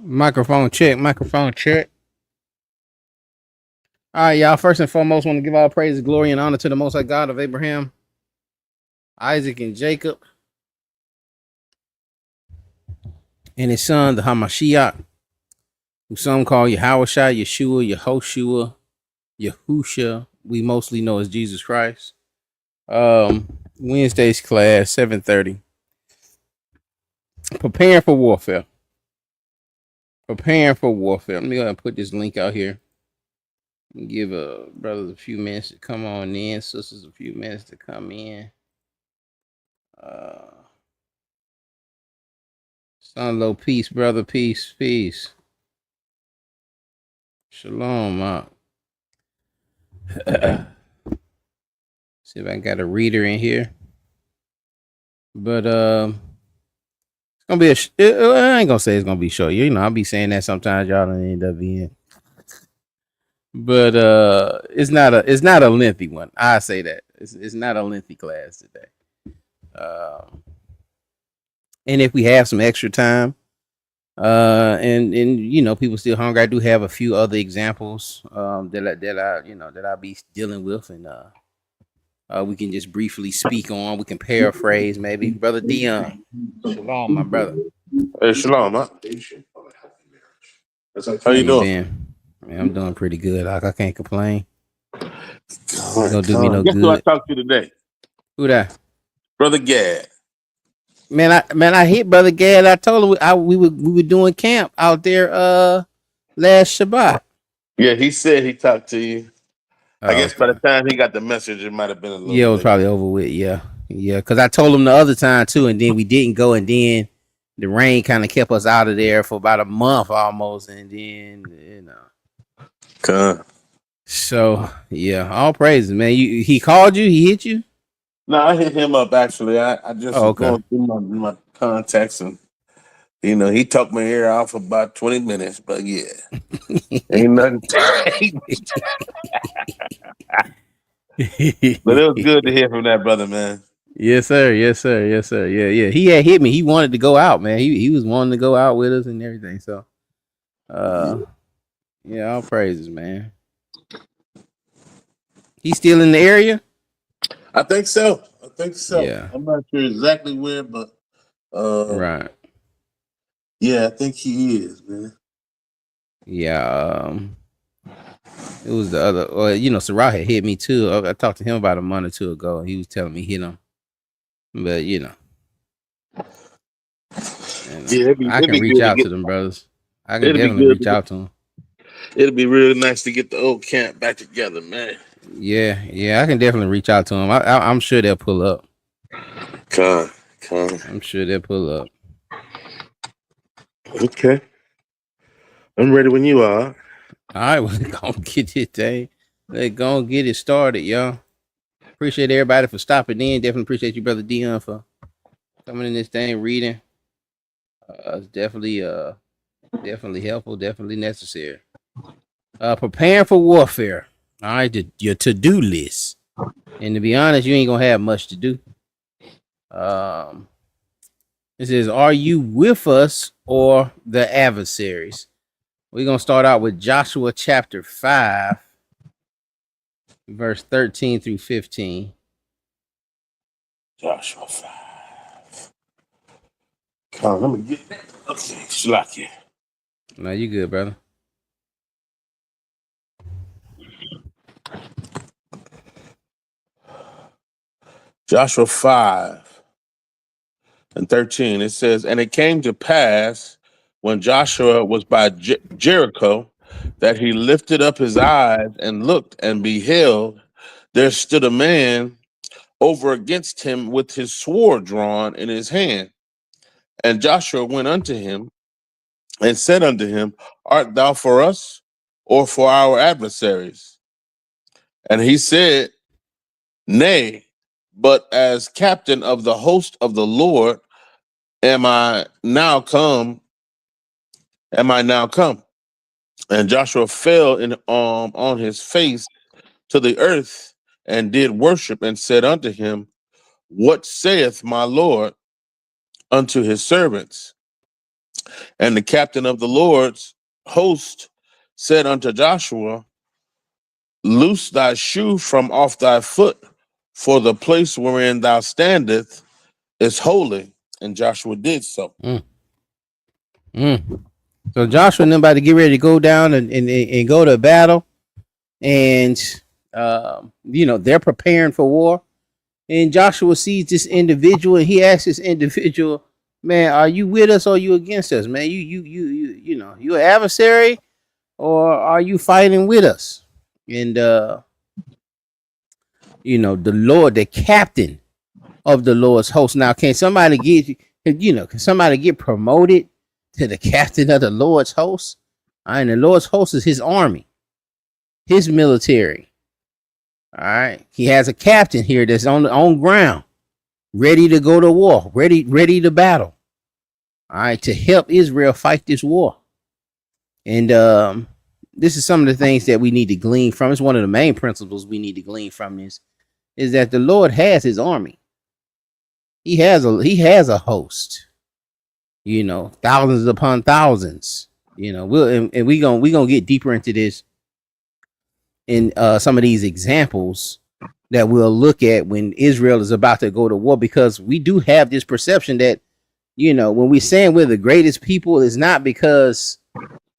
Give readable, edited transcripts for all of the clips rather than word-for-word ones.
Microphone check. Microphone check. All right, y'all. First and foremost, want to give all praise, glory, and honor to the Most High God of Abraham, Isaac, and Jacob, and his son, the Hamashiach, who some call Yahushua, Yeshua, Yehoshua, Yahusha. We mostly know as Jesus Christ. Wednesday's class, 7:30. Preparing for warfare. Preparing for warfare. Let me go ahead and put this link out here. Give brothers a few minutes to come on in, sisters a few minutes to come in. Son low, peace, brother, peace, peace. Shalom, see if I got a reader in here. But it's gonna be I ain't gonna say it's gonna be short. You know, I'll be saying that sometimes y'all don't end up being. But it's not a lengthy one. I say that. It's not a lengthy class today. And if we have some extra time, and you know, people still hungry, I do have a few other examples that I'll be dealing with, and we can just briefly speak on. We can paraphrase, maybe. Brother Dion, shalom, my brother. Hey, shalom, huh? How you doing? Man, I'm doing pretty good. I can't complain. Don't do me no Guess good. who I talked to today? Who that? Brother Gad. I hit Brother Gad. I told him we were doing camp out there last Shabbat. Yeah, he said he talked to you. I guess by the time he got the message, it might have been a little. Yeah, it was probably over with. Yeah, because I told him the other time too, and then we didn't go, and then the rain kind of kept us out of there for about a month almost, and then you know. So yeah, all praises, man. He called you? He hit you? No, I hit him up actually. I just was going through my contacts, and you know, he talked my ear off for about 20 minutes, but yeah, ain't nothing. But it was good to hear from that brother, man. Yes, sir. Yes, sir. Yes, sir. Yeah. He had hit me. He wanted to go out, man. He was wanting to go out with us and everything. So, yeah, all praises, man. He's still in the area? I think so. Yeah. I'm not sure exactly where, but right. Yeah, I think he is, man. Yeah. It was the other, you know, Sarah had hit me too. I talked to him about a month or two ago, and he was telling me hit him. But you know, I can reach out to them brothers. I can definitely reach out to them. It'll be really nice to get the old camp back together, man. Yeah, I can definitely reach out to them. I'm sure they'll pull up. Come. I'm sure they'll pull up. Okay. I'm ready when you are. All right, we're gonna get this thing. Let's go get it started, y'all. Appreciate everybody for stopping in. Definitely appreciate you, Brother Dion, for coming in this thing, reading. It's definitely helpful, definitely necessary. Preparing for warfare. All right, your to-do list. And to be honest, you ain't gonna have much to do. It says, "Are you with us or the adversaries?" We're gonna start out with Joshua chapter 5, verse 13 through 15. Joshua 5. Come on, let me get that. Okay, Shalaki. No, you good, brother. Joshua 5 and 13. It says, "And it came to pass when Joshua was by Jericho that he lifted up his eyes and looked, and beheld, there stood a man over against him with his sword drawn in his hand. And Joshua went unto him and said unto him, Art thou for us or for our adversaries? And he said, Nay, but as captain of the host of the Lord am I now come. And Joshua fell on his face to the earth and did worship, and said unto him, What saith my Lord unto his servants? And the captain of the Lord's host said unto Joshua, loose thy shoe from off thy foot, for the place wherein thou standest is holy. And Joshua did so. So Joshua and them about to get ready to go down and go to battle. And, they're preparing for war. And Joshua sees this individual and he asks this individual, man, are you with us or are you against us, man? You an adversary or are you fighting with us? And, the Lord, the captain of the Lord's host. Now, can somebody get promoted to the captain of the Lord's host? And the Lord's host is his army, his military. All right. He has a captain here that's on ground, ready to go to war, ready to battle. All right, to help Israel fight this war. And this is some of the things that we need to glean from. It's one of the main principles we need to glean from this, is that the Lord has his army. He has a host. Thousands upon thousands. We're gonna get deeper into this in some of these examples that we'll look at when Israel is about to go to war, because we do have this perception that, when we're saying we're the greatest people, it's not because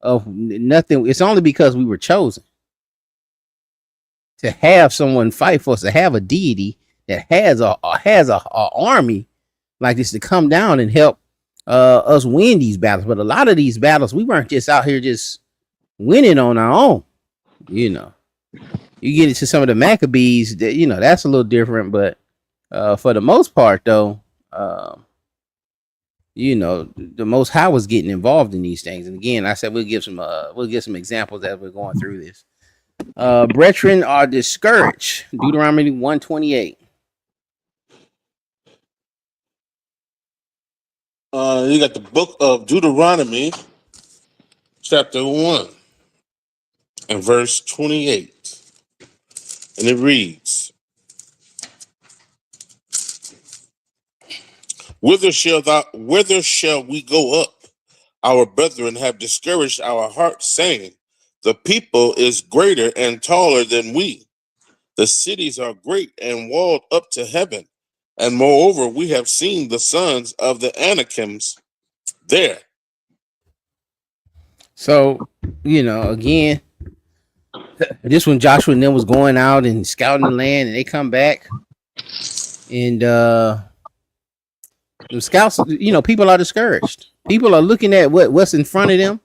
of nothing. It's only because we were chosen to have someone fight for us, to have a deity that has a army like this to come down and help us win these battles. But a lot of these battles, we weren't just out here just winning on our own. You get into some of the Maccabees, that that's a little different. But for the most part, though, the Most High was getting involved in these things. And again, I said we'll give some examples as we're going through this. Brethren are discouraged. Deuteronomy 1:28. You got the book of Deuteronomy, chapter 1, and verse 28. And it reads, whither shall we go up? Our brethren have discouraged our hearts, saying, the people is greater and taller than we. The cities are great and walled up to heaven. And moreover, we have seen the sons of the Anakims there. So, again, this when Joshua and them was going out and scouting the land, and they come back, and the scouts, people are discouraged. People are looking at what's in front of them,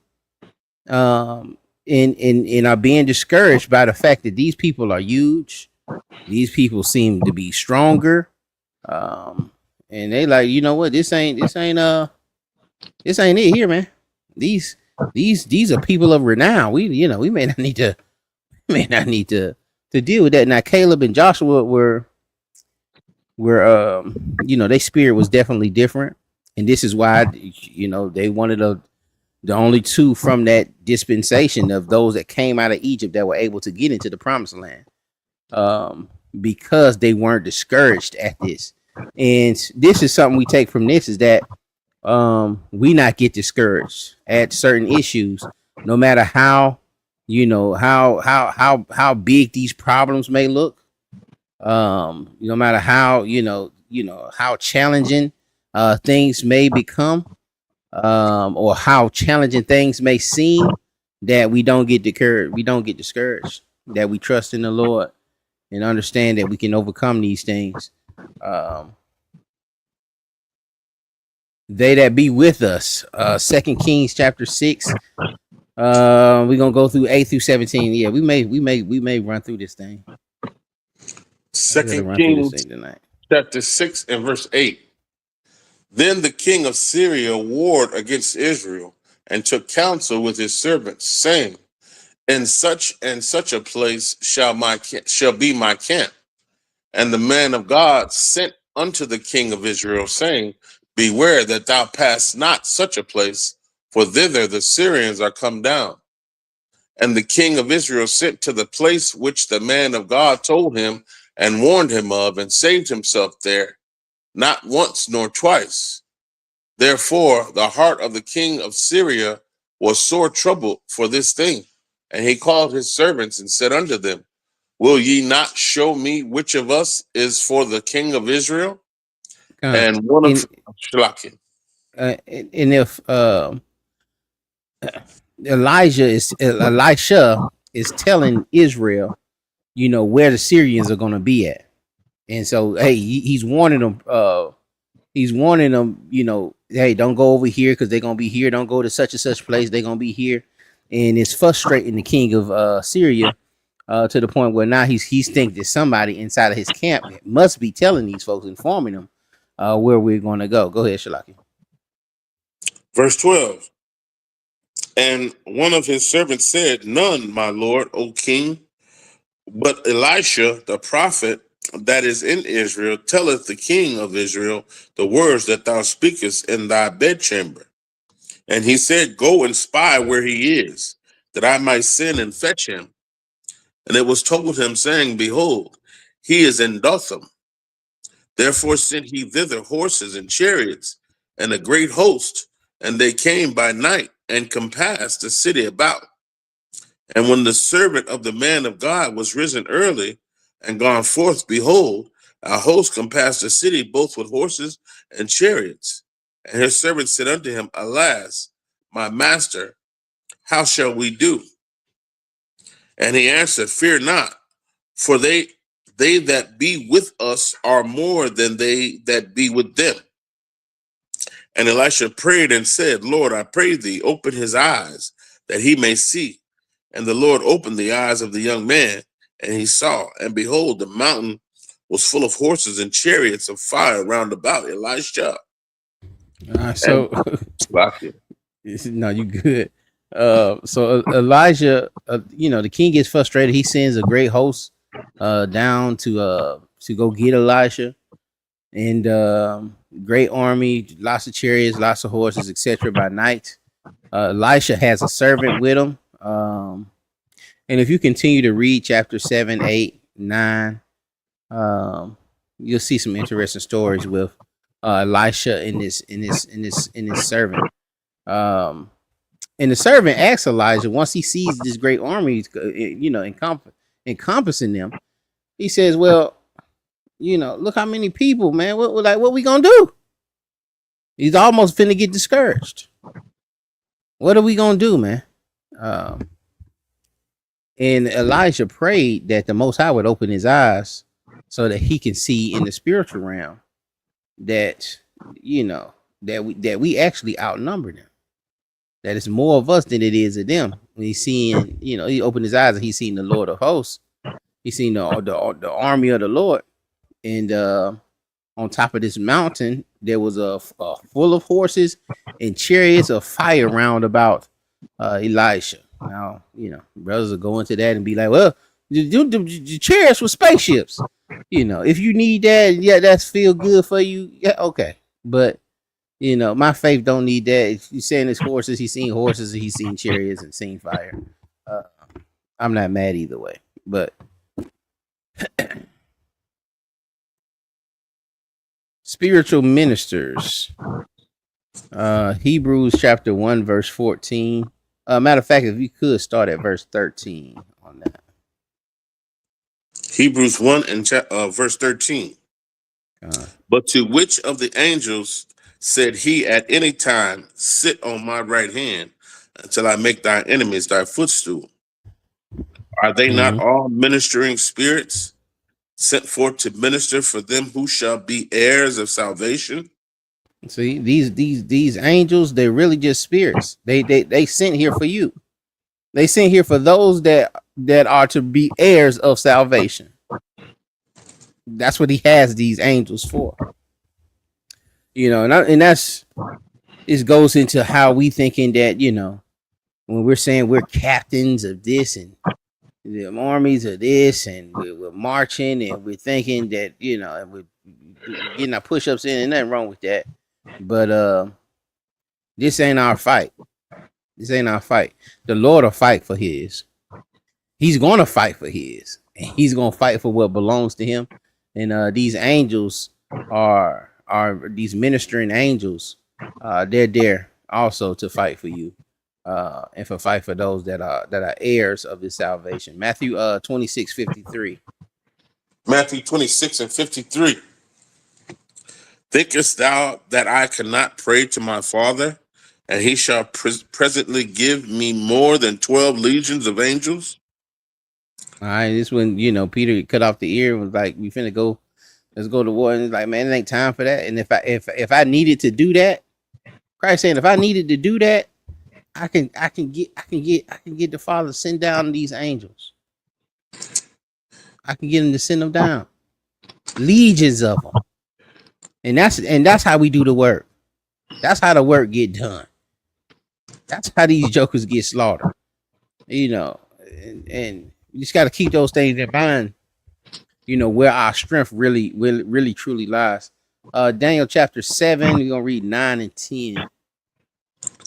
and are being discouraged by the fact that these people are huge. These people seem to be stronger, and they like, what, this ain't it here, man. These are people of renown. We may not need to deal with that. Now Caleb and Joshua were their spirit was definitely different, and this is why they wanted the only two from that dispensation of those that came out of Egypt that were able to get into the promised land, because they weren't discouraged at this. And this is something we take from this, is that we not get discouraged at certain issues, no matter how how big these problems may look, no matter how how challenging things may become, or how challenging things may seem, that we don't get discouraged, that we trust in the Lord and understand that we can overcome these things. They that be with us, 2 Kings chapter 6. We're gonna go through 8 through 17. Yeah, we may run through this thing. 2 Kings chapter 6 and verse 8. Then the king of Syria warred against Israel and took counsel with his servants, saying, in such and such a place shall be my camp. And the man of God sent unto the king of Israel, saying, beware that thou pass not such a place, for thither the Syrians are come down. And the king of Israel sent to the place which the man of God told him, and warned him of, and saved himself there, not once nor twice. Therefore, the heart of the king of Syria was sore troubled for this thing. And he called his servants and said unto them, will ye not show me which of us is for the king of Israel? And one of And Shalaki. and if Elisha is telling Israel, where the Syrians are going to be at, and so hey, he's warning them. He's warning them. Hey, don't go over here because they're gonna be here. Don't go to such and such place. They're gonna be here, and it's frustrating the king of Syria to the point where now he's thinking that somebody inside of his camp must be telling these folks, informing them where we're going to go. Go ahead, Shalaki. Verse 12. And one of his servants said, none, my lord, O king, but Elisha, the prophet that is in Israel, telleth the king of Israel the words that thou speakest in thy bedchamber. And he said, go and spy where he is, that I might send and fetch him. And it was told him, saying, behold, he is in Dothan. Therefore sent he thither horses and chariots and a great host, and they came by night and compassed the city about. And when the servant of the man of God was risen early and gone forth, behold, a host compassed the city both with horses and chariots. And his servant said unto him, alas, my master, how shall we do? And he answered, fear not, for they that be with us are more than they that be with them. And Elisha prayed and said, Lord, I pray thee, open his eyes that he may see. And the Lord opened the eyes of the young man, and he saw, and behold, the mountain was full of horses and chariots of fire round about Elisha. So no, you good. So Elijah, the king gets frustrated. He sends a great host down to go get Elisha, and great army, lots of chariots, lots of horses, etc. By night, Elisha has a servant with him. And if you continue to read chapter 7, 8, 9, you'll see some interesting stories with Elisha and this servant. And the servant asks Elijah, once he sees this great army, encompassing them, he says, well, look how many people, man. What we gonna do? He's almost finna get discouraged. What are we gonna do, man? And Elijah prayed that the Most High would open his eyes so that he can see in the spiritual realm that we actually outnumber them. That it's more of us than it is of them. When he's seeing, he opened his eyes and he's seen the Lord of hosts. He's seen the army of the Lord. And on top of this mountain, there was a full of horses and chariots of fire round about Elisha. Now, brothers will go into that and be like, well, the chariots were spaceships. If you need that, yeah, that's feel good for you. Yeah, okay. But my faith don't need that. If you're saying it's horses, he's seen horses, he's seen chariots and seen fire. I'm not mad either way. But spiritual ministers. Hebrews chapter 1, verse 14. Matter of fact, if you could start at verse 13 on that. Hebrews 1 and verse 13. But to which of the angels said he at any time, sit on my right hand until I make thy enemies thy footstool? Are they not all ministering spirits sent forth to minister for them who shall be heirs of salvation? See, these angels, they're really just spirits. They sent here for you. They sent here for those that are to be heirs of salvation. That's what he has these angels for. And that's, it goes into how we thinking that, when we're saying we're captains of this and the armies of this, and we're marching and we're thinking that, and we're getting our push-ups in, and nothing wrong with that. But this ain't our fight. This ain't our fight. The Lord will fight for his. He's going to fight for his. And he's going to fight for what belongs to him. And these angels are these ministering angels they're there also to fight for you, and for fight for those that are heirs of this salvation. Matthew 26:53. Matthew 26 and 53. Thinkest thou that I cannot pray to my Father, and he shall presently give me more than 12 legions of angels? All right, this when Peter cut off the ear and was like, "We finna go, let's go to war." And it's like, man, it ain't time for that. And if I needed to do that, Christ saying, if I needed to do that, I can get the Father to send down these angels. I can get him to send them down, legions of them, and that's how we do the work. That's how the work get done. That's how these jokers get slaughtered. And you just got to keep those things in mind. Where our strength really truly lies. Daniel chapter 7. We're gonna read 9 and 10.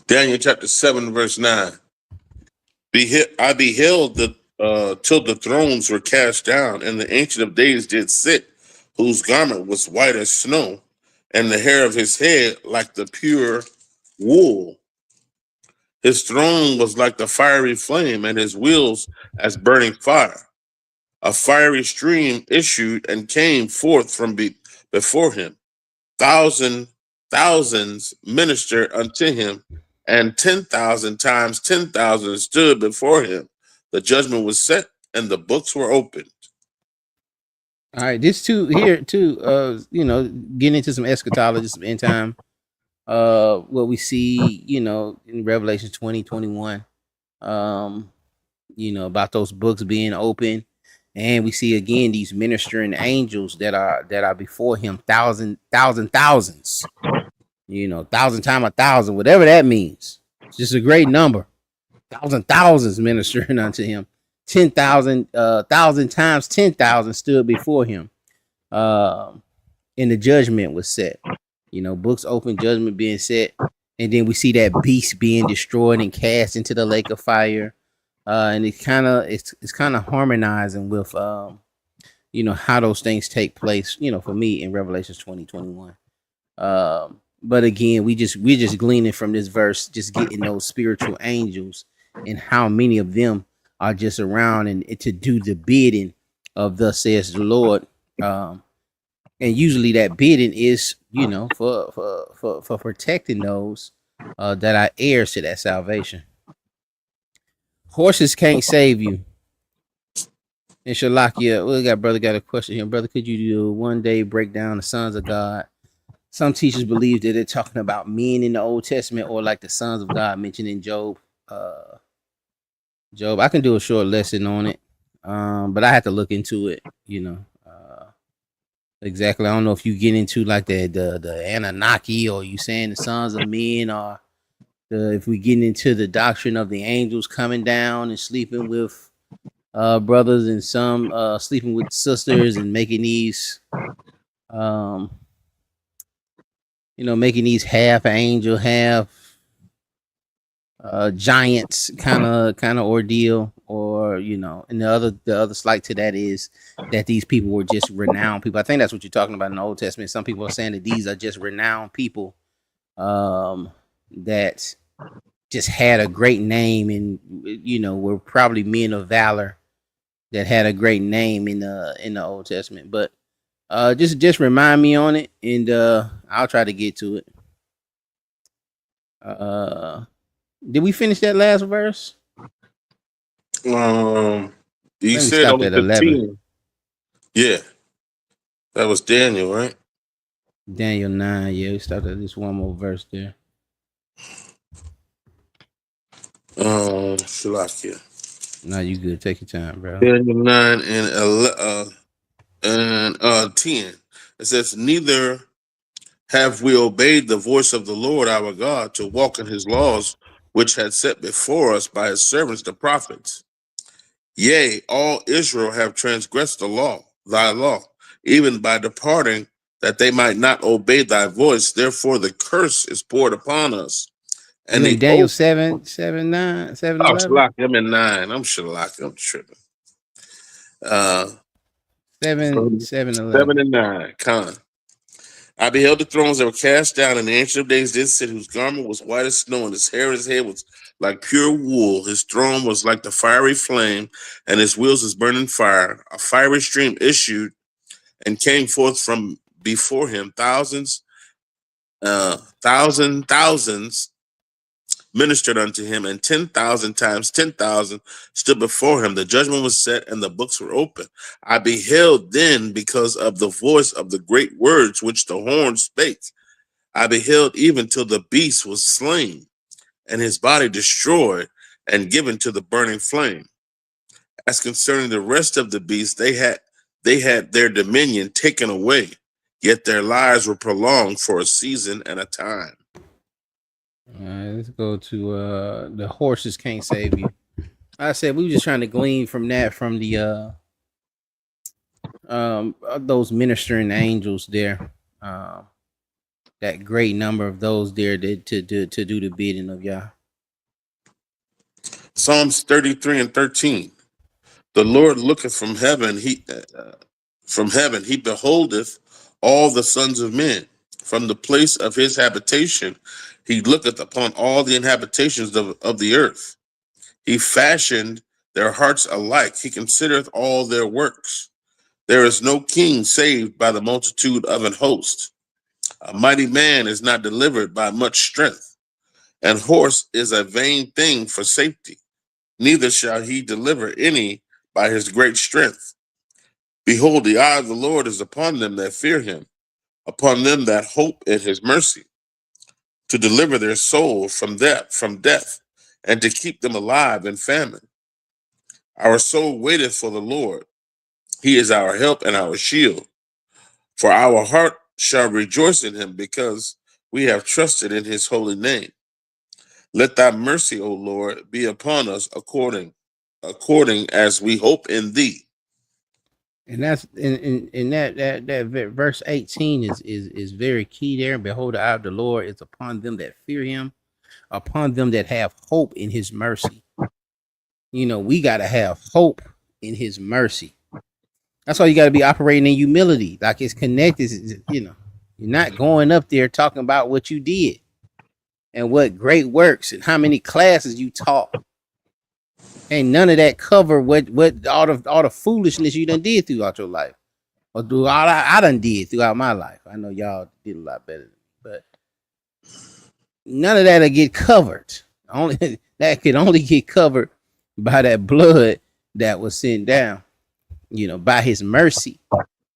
Daniel chapter 7, verse 9. I beheld till the thrones were cast down, and the Ancient of Days did sit, whose garment was white as snow, and the hair of his head like the pure wool. His throne was like the fiery flame, and his wheels as burning fire. A fiery stream issued and came forth from before him. Thousands ministered unto him, and 10,000 times 10,000 stood before him. The judgment was set, and the books were opened. All right, this too here too. Getting into some eschatology, some end time. What we see, in Revelation 20:21. About those books being open, and we see again these ministering angels that are before him, thousands, 1,000 times 1,000, whatever that means. It's just a great number. Thousands ministering unto him. 10,000, 1,000 times 10,000 stood before him. And the judgment was set. Books open, judgment being set, and then we see that beast being destroyed and cast into the lake of fire. And it's kind of harmonizing with how those things take place. For me in Revelation 20:21. But again, we're just gleaning from this verse, just getting those spiritual angels and how many of them are just around and to do the bidding of thus says the Lord. And usually that bidding is, for protecting those that are heirs to that salvation. Horses can't save you. And Shalakia, brother got a question here. Brother, could you do one day break down the sons of God? Some teachers believe that they're talking about men in the Old Testament, or like the sons of God mentioned in Job. Job, I can do a short lesson on it, but I have to look into it. Exactly. I don't know if you get into like the Anunnaki, or you saying the sons of men, or if we get into the doctrine of the angels coming down and sleeping with brothers, and some sleeping with sisters, and making these making these half angel, half giants kind of ordeal. Or and the other slight to that is that these people were just renowned people. I think that's what you're talking about in the Old Testament. Some people are saying that these are just renowned people that just had a great name, and were probably men of valor that had a great name in the Old Testament. But just remind me on it, and I'll try to get to it. Did we finish that last verse? You said on 15. 11. Yeah, that was Daniel, right? Daniel 9. Yeah, we stopped at this one more verse there. Shalakia. No, you good. Take your time, bro. Daniel 9 and 10. It says, neither have we obeyed the voice of the Lord our God to walk in his laws, which had set before us by his servants the prophets. Yea, all Israel have transgressed thy law, even by departing, that they might not obey thy voice. Therefore the curse is poured upon us. And in Daniel 7, 9, 7, 11? I'm in 9. I'm tripping. 7, 11. 7 and 9. Con. I beheld the thrones that were cast down, and the Ancient of Days did sit, whose garment was white as snow, and his hair and his head was like pure wool. His throne was like the fiery flame, and his wheels as burning fire. A fiery stream issued and came forth from before him. Thousands ministered unto him, and 10,000 times 10,000 stood before him. The judgment was set, and the books were open. I beheld then, because of the voice of the great words which the horn spake. I beheld even till the beast was slain, and his body destroyed and given to the burning flame. As concerning the rest of the beasts, they had their dominion taken away, yet their lives were prolonged for a season and a time. All right, let's go to the horses can't save you. I said we were just trying to glean from that, from the those ministering angels there, that great number of those there to do the bidding of Yah. Psalms 33 and 13. The Lord looketh from heaven, he beholdeth all the sons of men. From the place of his habitation, he looketh upon all the inhabitations of the earth. He fashioned their hearts alike. He considereth all their works. There is no king saved by the multitude of an host. A mighty man is not delivered by much strength. An horse is a vain thing for safety. Neither shall he deliver any by his great strength. Behold, the eye of the Lord is upon them that fear him, upon them that hope in his mercy, to deliver their soul from death, and to keep them alive in famine. Our soul waiteth for the Lord. He is our help and our shield. For our heart shall rejoice in him, because we have trusted in his holy name. Let thy mercy, O Lord, be upon us according as we hope in thee. And that's in that verse 18 is very key there. Behold, the eye of the Lord is upon them that fear him, upon them that have hope in his mercy. You know, we got to have hope in his mercy. That's why you got to be operating in humility. Like it's connected. You know, you're not going up there talking about what you did and what great works and how many classes you taught. Ain't none of that cover what all the foolishness you done did throughout your life, or do all I done did throughout my life. I know y'all did a lot better than me, but none of that'll get covered. Only that could only get covered by that blood that was sent down. You know, by his mercy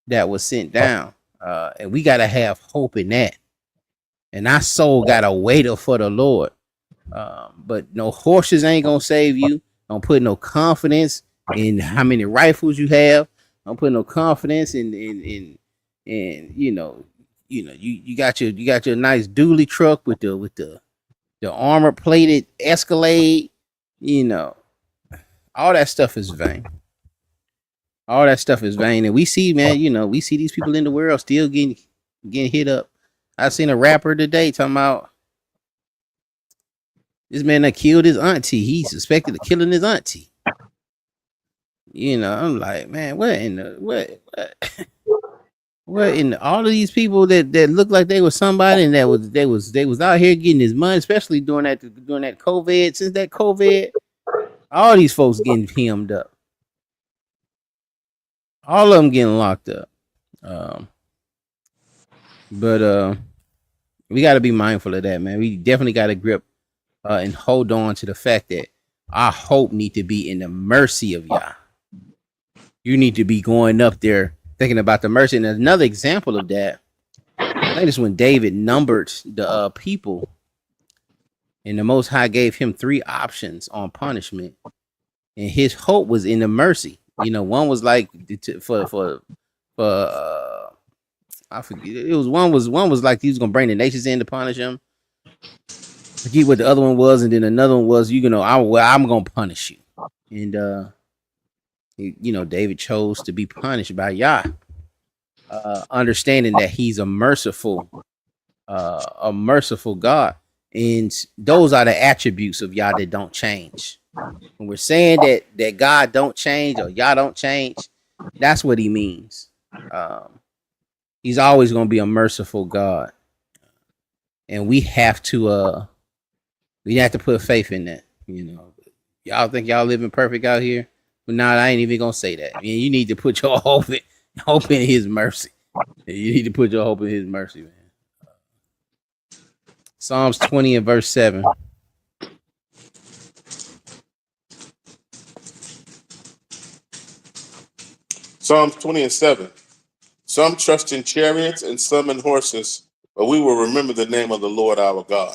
that was sent down, and we gotta have hope in that. And our soul gotta wait for the Lord. But no horses ain't gonna save you. Don't put no confidence in how many rifles you have. Don't put no confidence in you got your nice dually truck with the armor plated Escalade. You know, all that stuff is vain. All that stuff is vain. And we see, man, we see these people in the world still getting hit up. I seen a rapper today talking about this man that killed his auntie. He suspected of killing his auntie. You know, I'm like, man, what in all of these people that look like they was somebody and that they was out here getting his money, especially during that COVID. Since that COVID, all these folks getting hemmed up. All of them getting locked up. But we got to be mindful of that, man. We definitely got to grip and hold on to the fact that our hope need to be in the mercy of Yah. You need to be going up there thinking about the mercy. And another example of that, I think it's when David numbered the people, and the Most High gave him 3 options on punishment, and his hope was in the mercy. You know, one was like for I forget. It was one was like he was gonna bring the nations in to punish him. I forget what the other one was, and then another one was I'm gonna punish you. And David chose to be punished by Yah, understanding that he's a merciful God, and those are the attributes of Yah that don't change. When we're saying that God don't change or Yah don't change, that's what he means. He's always going to be a merciful God, and we have to put faith in that. Y'all think y'all living perfect out here, but now I ain't even gonna say that. You need to put your hope in His mercy. You need to put your hope in His mercy, man. Psalms 20 and verse 7. Psalms 20 and 7. Some trust in chariots and some in horses, but we will remember the name of the Lord our God.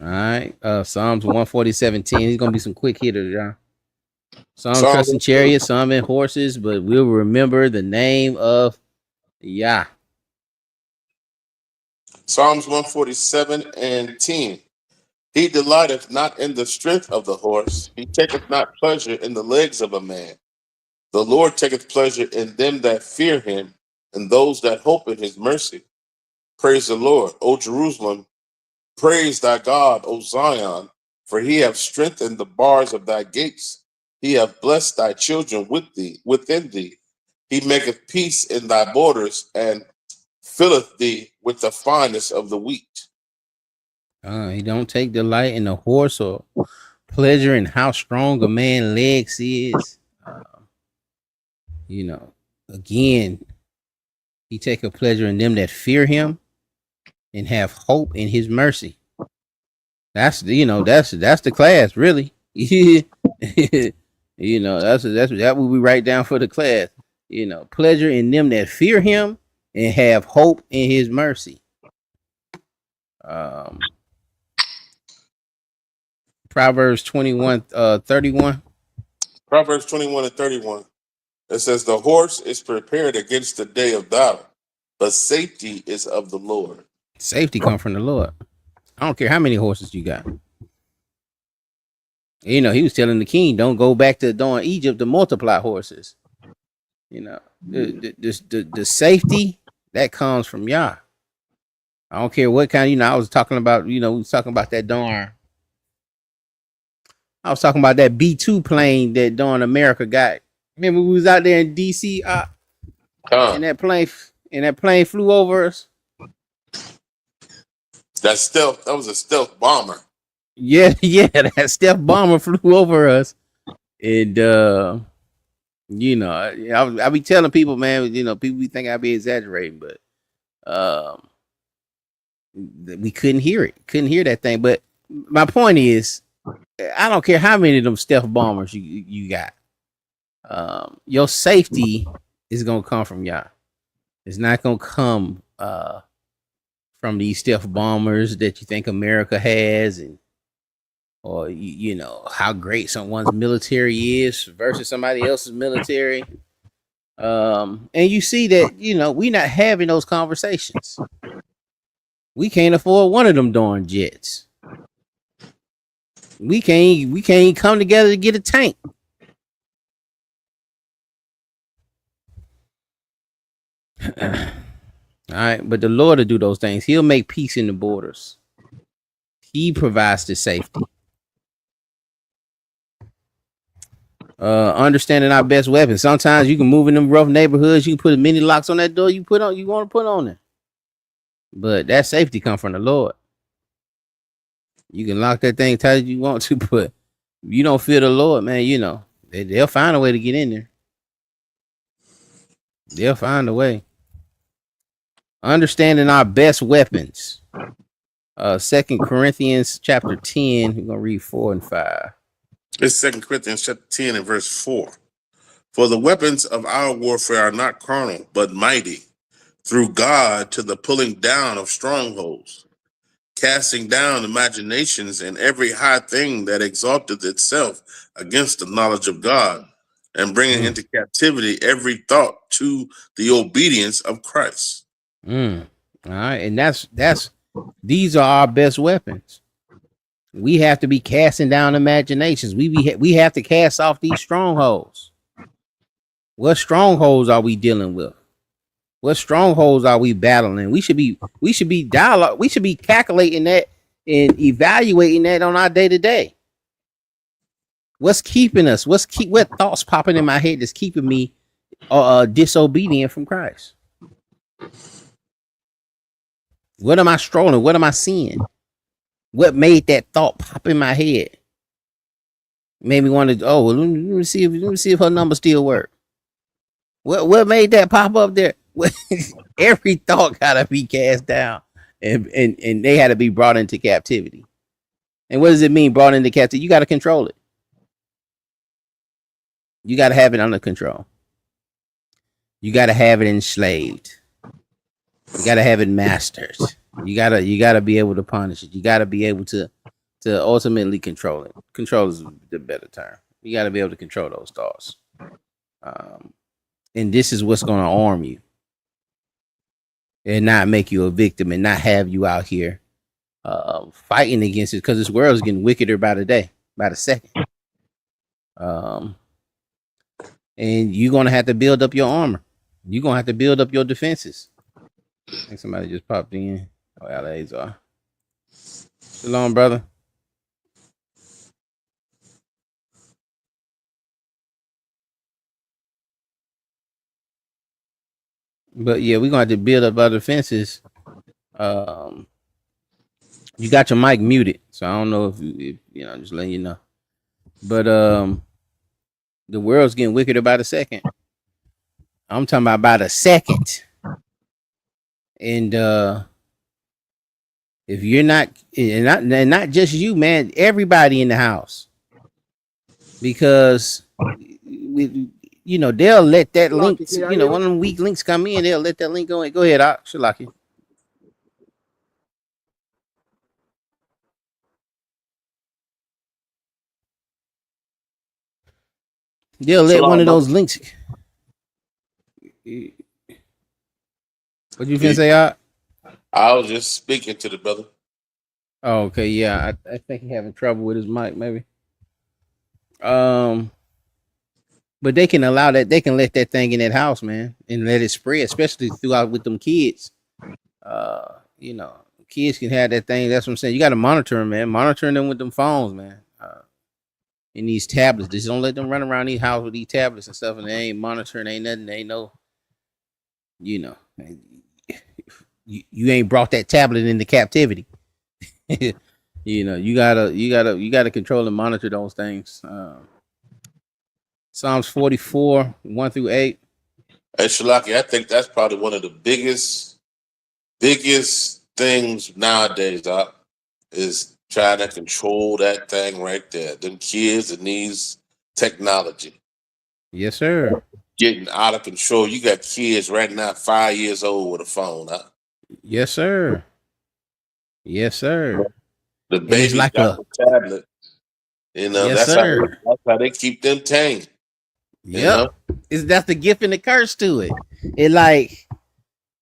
All right. Psalms 147:10. He's gonna be some quick hitters, y'all. Some trust in Psalms, chariots, some in horses, but we'll remember the name of Yah. Psalms 147 and 10. He delighteth not in the strength of the horse, he taketh not pleasure in the legs of a man. The Lord taketh pleasure in them that fear him, and those that hope in his mercy. Praise the Lord, O Jerusalem. Praise thy God, O Zion, for he hath strengthened the bars of thy gates. He hath blessed thy children within thee. He maketh peace in thy borders, and filleth thee with the finest of the wheat. He don't take delight in the horse or pleasure in how strong a man's legs is. Again, he take a pleasure in them that fear him and have hope in his mercy. That's the class, really. That what we write down for the class. Pleasure in them that fear him and have hope in his mercy. Proverbs 21, 31. Proverbs 21 and 31. It says, the horse is prepared against the day of battle, but safety is of the Lord. Safety come from the Lord. I don't care how many horses you got. He was telling the king, don't go back to doing Egypt to multiply horses. The safety that comes from Yah. I don't care what kind. I was talking about. We was talking about that darn. I was talking about that B-2 plane that darn America got. Remember we was out there in DC, and that plane flew over us. That was a stealth bomber. Yeah, that stealth bomber flew over us, and I be telling people, man, people be think I be exaggerating, but we couldn't hear it, couldn't hear that thing. But my point is, I don't care how many of them stealth bombers you got. Your safety is gonna come from Yah. It's not gonna come from these stealth bombers that you think America has, or how great someone's military is versus somebody else's military. And you see that we not having those conversations. We can't afford one of them darn jets. We can't come together to get a tank. All right, but the Lord will do those things. He'll make peace in the borders. He provides the safety. Understanding our best weapons. Sometimes you can move in them rough neighborhoods. You can put many locks on that door. You want to put on it. But that safety comes from the Lord. You can lock that thing tight as you want to, but if you don't fear the Lord, man, they'll find a way to get in there. They'll find a way. Understanding our best weapons. 2 Corinthians chapter 10. We're gonna read 4 and 5. It's 2 Corinthians chapter 10 and verse 4. For the weapons of our warfare are not carnal, but mighty, through God to the pulling down of strongholds, casting down imaginations and every high thing that exalteth itself against the knowledge of God, and bringing into captivity every thought to the obedience of Christ. All right, and these are our best weapons. We have to be casting down imaginations. We have to cast off these strongholds. What strongholds are we dealing with? What strongholds are we battling? We should be dialogue. We should be calculating that and evaluating that on our day to day. What's keeping us? What thoughts popping in my head that's keeping me disobedient from Christ? What am I strolling? What am I seeing? What made that thought pop in my head? Made me want to. Oh, well, let me see if her number still work. What made that pop up there? Every thought gotta be cast down, and they had to be brought into captivity. And what does it mean, brought into captivity? You got to control it. You got to have it under control. You got to have it enslaved. You got to have it mastered. You gotta be able to punish it. You got to be able to ultimately control it. Control is the better term. You got to be able to control those thoughts. And this is what's going to arm you and not make you a victim and not have you out here fighting against it, because this world is getting wickeder by the day, by the second. And you're going to have to build up your armor. You're going to have to build up your defenses. I think somebody just popped in. Oh, Eleazar. Shalom, brother. But yeah, we're going to have to build up our defenses. You got your mic muted, so I don't know if just letting you know. But the world's getting wickeder by the second. I'm talking about by the second. And if you're not, and not just you, man, everybody in the house, because they'll let that link, one of them weak links come in, they'll let that link go in. Go ahead, Shalaki. They'll let one of those links. What you finna say, Art? I was just speaking to the brother. Oh, okay, yeah. I think he's having trouble with his mic, maybe. But they can allow that. They can let that thing in that house, man, and let it spread, especially throughout with them kids. Kids can have that thing. That's what I'm saying. You got to monitor them, man. Monitoring them with them phones, man. And these tablets. Just don't let them run around these houses with these tablets and stuff, and they ain't monitoring, ain't nothing. They ain't no, you ain't brought that tablet into captivity. You gotta control and monitor those things. Psalms 44, 1-8. Hey, Shalaki, I think that's probably one of the biggest things nowadays, Doc, is trying to control that thing right there. Them kids that needs technology. Yes, sir. Getting out of control. You got kids right now, 5 years old with a phone, huh? Yes, sir. Yes, sir. The baby's like got the tablet. Yes, that's sir. how they keep them tame. Yep. That's the gift and the curse to it. It like,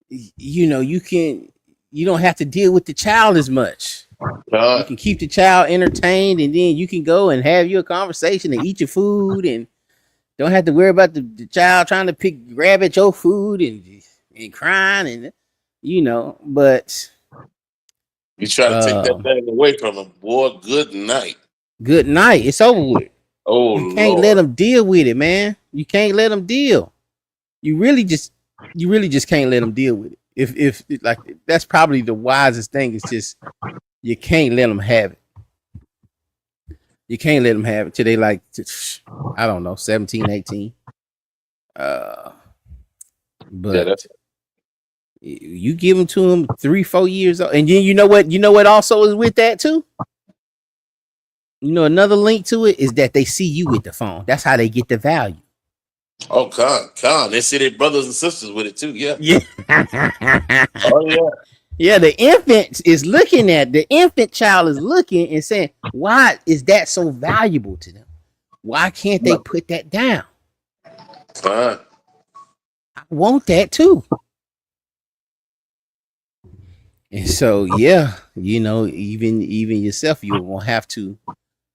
you don't have to deal with the child as much. You can keep the child entertained, and then you can go and have your conversation and eat your food, and don't have to worry about the child trying to grab at your food and crying, and but you try to take that thing away from them, boy. Good night. Good night. It's over with. Oh, you can't let them deal with it, man. You can't let them deal. You really just can't let them deal with it. If like, that's probably the wisest thing. It's just, you can't let them have it. You can't let them have it till they like, I don't know, 17, 18. But you give them to them 3-4 years old, and then you know what also is with that too. Another link to it is that they see you with the phone. That's how they get the value. Oh, con. They see their brothers and sisters with it too. Yeah. Yeah. Oh, yeah. Yeah, the infant child is looking and saying, why is that so valuable to them? Why can't they put that down? I want that too. And so, yeah, even yourself, you will have to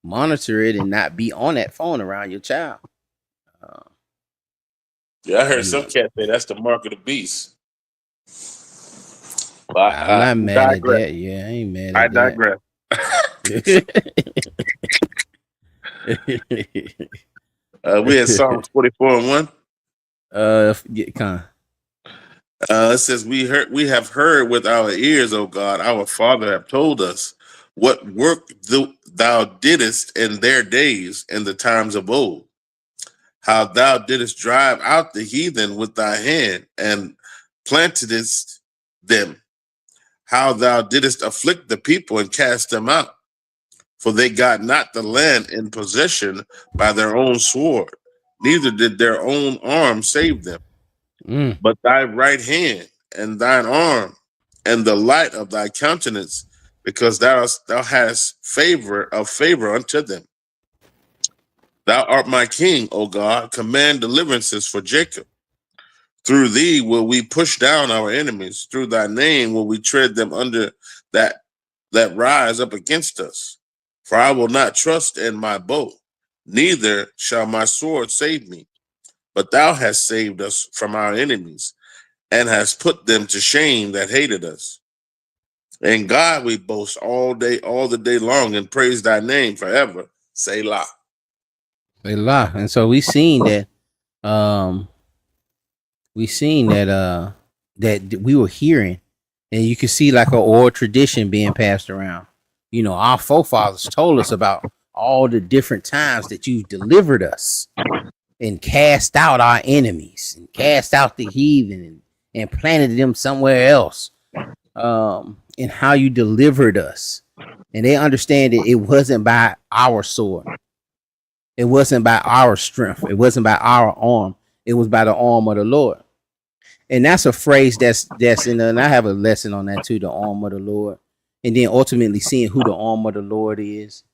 monitor it and not be on that phone around your child. I heard some cat say that's the mark of the beast. I'm not mad at that. Yeah, I ain't mad at that. We had Psalms 44:1. Kind. It says, we have heard with our ears, O God, our Father have told us what work thou didst in their days, in the times of old, how thou didst drive out the heathen with thy hand and plantedst them, how thou didst afflict the people and cast them out, for they got not the land in possession by their own sword, neither did their own arm save them, Mm. but thy right hand and thine arm and the light of thy countenance, because thou hast favor unto them. Thou art my king, O God. Command deliverances for Jacob. Through thee will we push down our enemies. Through thy name will we tread them under that rise up against us. For I will not trust in my bow, neither shall my sword save me. But thou hast saved us from our enemies, and hast put them to shame that hated us. In God we boast all the day long, and praise thy name forever. Selah. A lot. And so um we seen that we were hearing, and you can see like an oral tradition being passed around. You know, our forefathers told us about all the different times that you delivered us and cast out our enemies and cast out the heathen and planted them somewhere else. And how you delivered us. And they understand that it wasn't by our sword. It wasn't by our strength. It wasn't by our arm. It was by the arm of the Lord. And that's a phrase that's in and I have a lesson on that too, the arm of the Lord. And then ultimately seeing who the arm of the Lord is.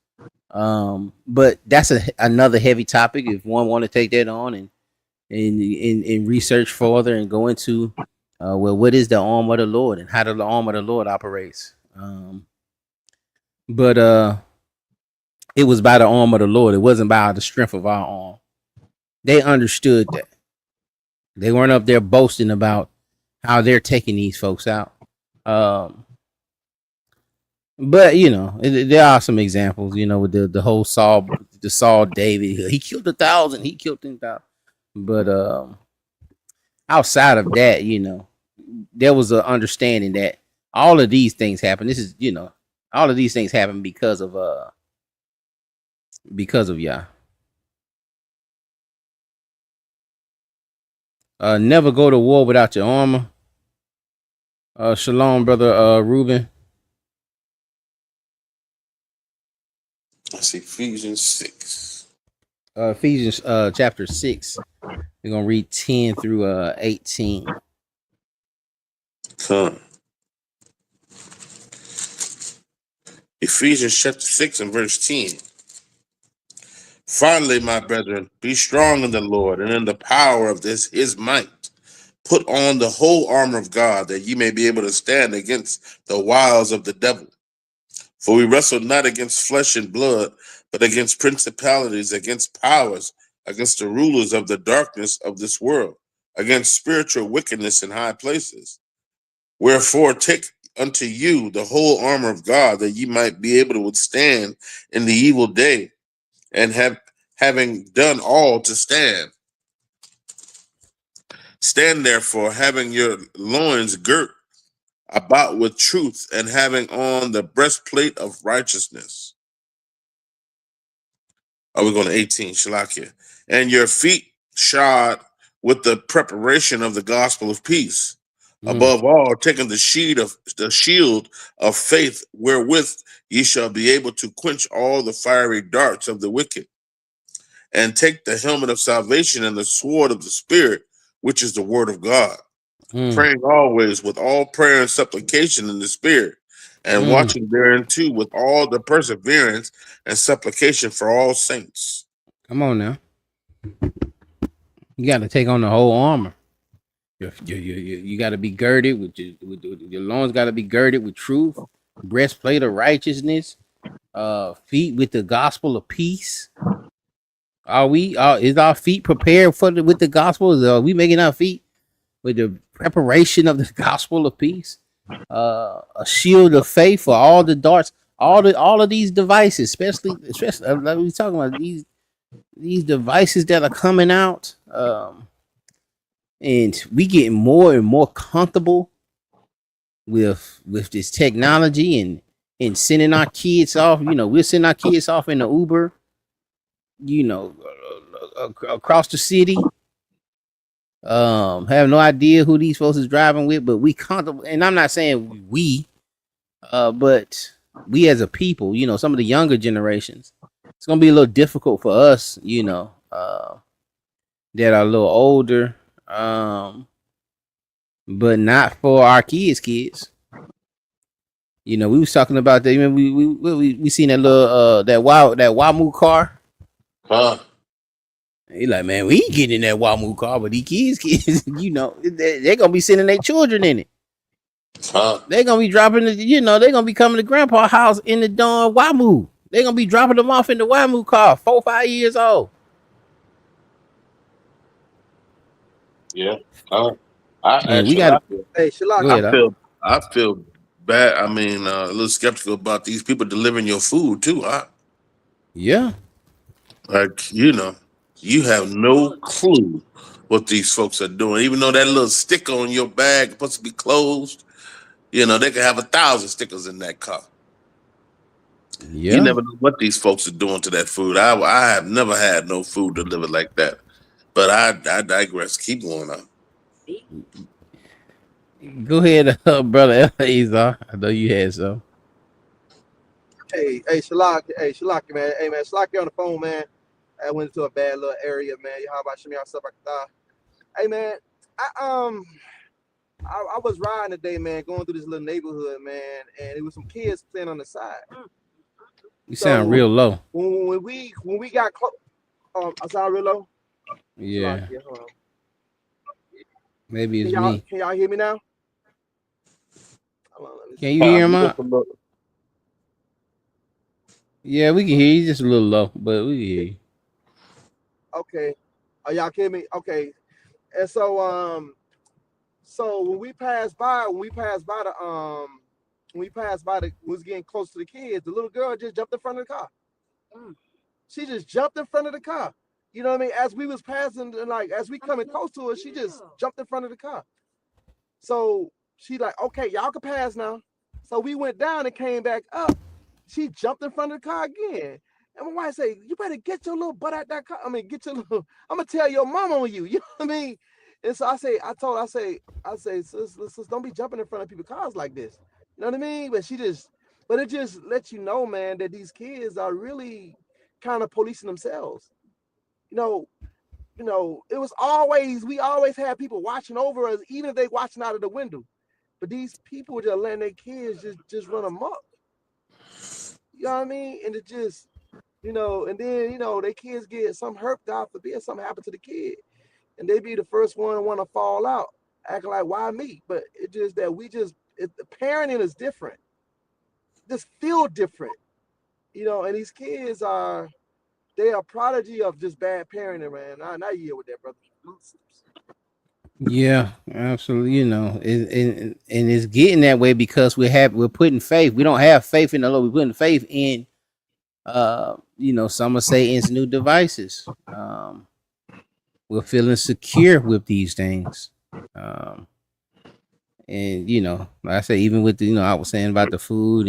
But that's another heavy topic if one want to take that on and research further and go into well, what is the arm of the Lord and how the arm of the Lord operates. But it was by the arm of the Lord. It wasn't by the strength of our arm. They understood that. They weren't up there boasting about how they're taking these folks out. But you know, there are some examples. You know, with the whole Saul David. He killed 1,000. He killed 10,000. But outside of that, you know, there was an understanding that all of these things happen. This is, you know, all of these things happen because of Yah. Never go to war without your armor. Shalom, brother Reuben. That's Ephesians 6. Ephesians chapter 6. We're gonna read 10 through 18. Come. Ephesians chapter 6 and verse 10. Finally, my brethren, be strong in the Lord and in the power of his might. Put on the whole armor of God, that ye may be able to stand against the wiles of the devil. For we wrestle not against flesh and blood, but against principalities, against powers, against the rulers of the darkness of this world, against spiritual wickedness in high places. Wherefore take unto you the whole armor of God, that ye might be able to withstand in the evil day, and having done all to stand. Stand therefore, having your loins girt about with truth, and having on the breastplate of righteousness. We're going to 18, Shalakia. And your feet shod with the preparation of the gospel of peace. Above all, taking the shield of faith, wherewith ye shall be able to quench all the fiery darts of the wicked, and take the helmet of salvation and the sword of the Spirit, which is the word of God, praying always with all prayer and supplication in the Spirit, and watching thereunto with all the perseverance and supplication for all saints. Come on now. You got to take on the whole armor. You got to be girded with your loins. Got to be girded with truth, breastplate of righteousness, feet with the gospel of peace. Are we? Is our feet prepared with the gospel? Are we making our feet with the preparation of the gospel of peace? A shield of faith for all the darts, all of these devices, especially like we talking about these devices that are coming out. and we getting more and more comfortable with this technology and sending our kids off. You know, we're sending our kids off in the Uber. You know, across the city. Have no idea who these folks is driving with, but we comfortable. And I'm not saying we, but we as a people, you know, some of the younger generations, it's gonna be a little difficult for us, you know, that are a little older, but not for our kids. You know, we was talking about that. Even we seen that little that Wamu car. Huh? He like, man, we ain't getting in that Wamu car, but these kids, you know, they're gonna be sending their children in it. Huh? They're gonna be dropping it, you know, they're gonna be coming to grandpa's house in the darn Wamu. They're gonna be dropping them off in the Wamu car, 4 or 5 years old. Yeah. I And we actually, got, Hey, go Shalaki. ahead, huh? I feel bad. I mean, a little skeptical about these people delivering your food too. Yeah. Like, you know, you have no clue what these folks are doing. Even though that little sticker on your bag is supposed to be closed, you know, they could have 1,000 stickers in that car. You Yeah. never know what these folks are doing to that food. I have never had no food delivered like that. But I digress. Keep going on. Go ahead, brother Azar. I know you had some. Hey, Shalaki, man. Hey, man, Shalaki on the phone, man. I went into a bad little area, man. How about Shimmy stuff like that? Hey, man. I I was riding today, man, going through this little neighborhood, man, and it was some kids playing on the side. You sound So real low. when we got close, I sound real low. Yeah. Shalaki, hold on. Maybe it's me. Can y'all hear me now? Hold on, let me Can see. you hear him You just out? a little- Yeah, we can hear you. Just a little low, but we can hear you. Okay. Are y'all hear me? Okay. And so when we passed by the was getting close to the kids, the little girl just jumped in front of the car. She just jumped in front of the car. You know what I mean? As we was passing, like as we coming close to her, she just jumped in front of the car. So she like, okay, y'all can pass now. So we went down and came back up. She jumped in front of the car again. And my wife say, you better get your little butt out that car. I mean, get your little, I'm gonna tell your mom on you. You know what I mean? And so I say, sis, don't be jumping in front of people's cars like this. You know what I mean? But it just lets you know, man, that these kids are really kind of policing themselves. You know, it was we always had people watching over us, even if they watching out of the window. But these people just letting their kids just run amok. You know what I mean? And it just, and then their kids get some hurt, God forbid, something happen to the kid, and they be the first one to want to fall out, acting like why me? But it just that the parenting is different, just feel different, and these kids they are prodigy of just bad parenting, man. I yield with that, brother. Yeah, absolutely. You know, and it's getting that way because we're putting faith. We don't have faith in the Lord. We're putting faith in you know, some will say it's new devices. We're feeling secure with these things. Um, and you know, like I say, even with the, you know, I was saying about the food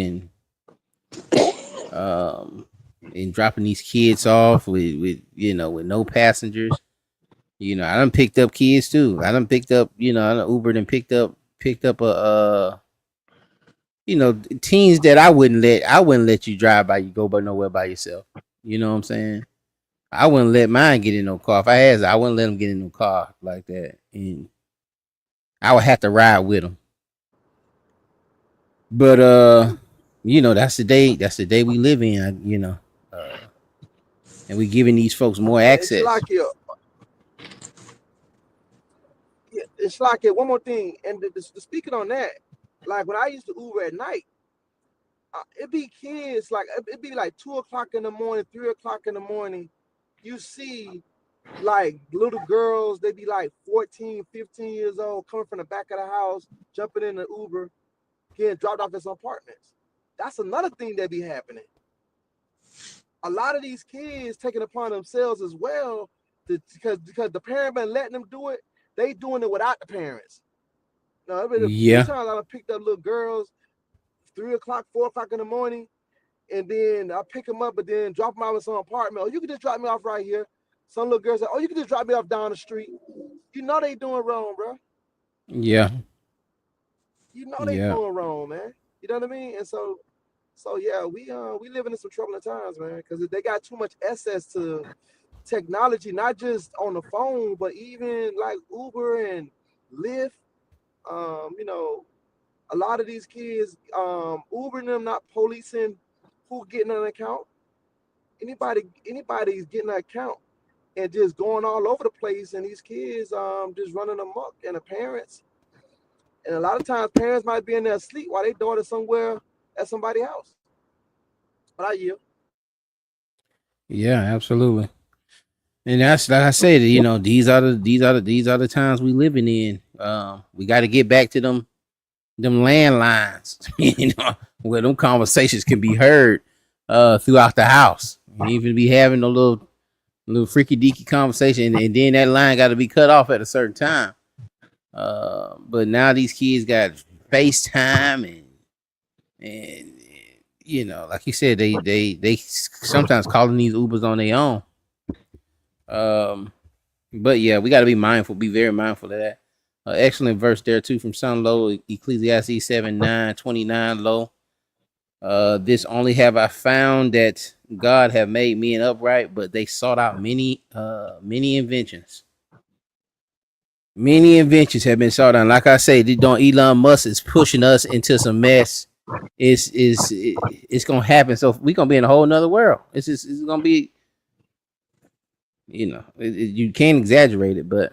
um and dropping these kids off with you know with no passengers. You know, I done picked up kids too. I done picked up, you know, I done Ubered and picked up a you know, teens that I wouldn't let you drive by you go by nowhere by yourself. You know what I'm saying? I wouldn't let mine get in no car. If I had, I wouldn't let them get in no car like that, and I would have to ride with them. But you know, that's the day. That's the day we live in. You know, uh, and we giving these folks more It's access. like it's like one more thing, and speaking on that, like when I used to Uber at night, it be kids like it be like 2 o'clock in the morning, 3 o'clock in the morning. You see like little girls, they be like 14, 15 years old, coming from the back of the house, jumping in the Uber, getting dropped off at some apartments. That's another thing that be happening. A lot of these kids taking upon themselves as well, because the parent been letting them do it. they doing it without the parents. No, I mean, a few Yeah. times I picked up little girls 3 o'clock, 4 o'clock in the morning, and then I pick them up, but then drop them out in some apartment. Oh, you can just drop me off right here. Some little girls say, oh, you can just drop me off down the street. You know they doing wrong, bro. Yeah. You know they Yeah. doing wrong, man. You know what I mean? And so yeah, we living in some troubling times, man, because they got too much access to technology, not just on the phone, but even like Uber and Lyft. You know, a lot of these kids, Ubering them, not policing who getting an account. Anybody's getting an account and just going all over the place, and these kids just running amok, and the parents, and a lot of times parents might be in there asleep while their daughter somewhere at somebody's house. But I yield. Yeah, absolutely. And that's like I said, you know, these are the times we living in. We got to get back to them landlines, you know, where them conversations can be heard throughout the house. And even be having a little freaky deaky conversation, and then that line got to be cut off at a certain time. But now these kids got FaceTime and you know, like you said, they sometimes calling these Ubers on their own. But yeah, we got to be mindful, be very mindful of that. Excellent verse there too from Son Low, Ecclesiastes 7:9-29 low. This only have I found, that God have made men upright, but they sought out many inventions. Many inventions have been sought out. Like I say, Elon Musk is pushing us into some mess. It's gonna happen. So we're gonna be in a whole nother world. It's gonna be, you know, you can't exaggerate it, but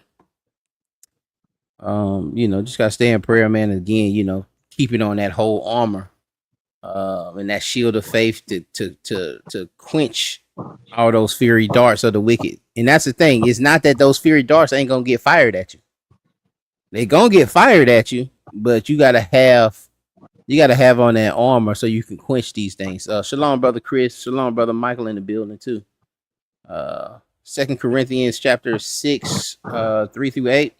you know, just gotta stay in prayer, man. And again, you know, keeping on that whole armor, and that shield of faith to quench all those fiery darts of the wicked. And that's the thing. It's not that those fiery darts ain't gonna get fired at you. They gonna get fired at you, but you gotta have on that armor so you can quench these things. Shalom, brother Chris. Shalom, brother Michael in the building too. 2 Corinthians chapter 6, 3-8.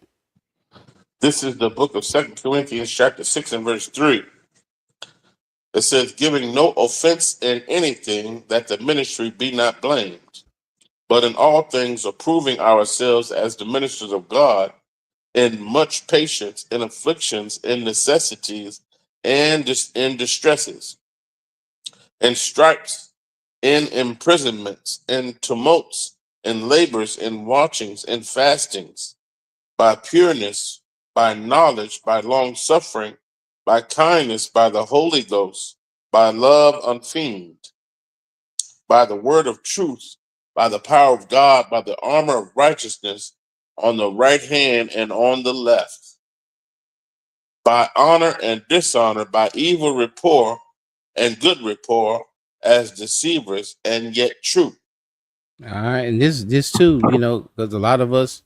This is the book of 2 Corinthians, chapter 6 and verse 3. It says, giving no offense in anything, that the ministry be not blamed, but in all things approving ourselves as the ministers of God, in much patience, in afflictions, in necessities, and in distresses, in stripes, in imprisonments, in tumults, in labors, in watchings, in fastings, by pureness, by knowledge, by long suffering, by kindness, by the Holy Ghost, by love unfeigned, by the word of truth, by the power of God, by the armor of righteousness on the right hand and on the left, by honor and dishonor, by evil rapport and good rapport, as deceivers and yet true. All right, and this too, you know, because a lot of us,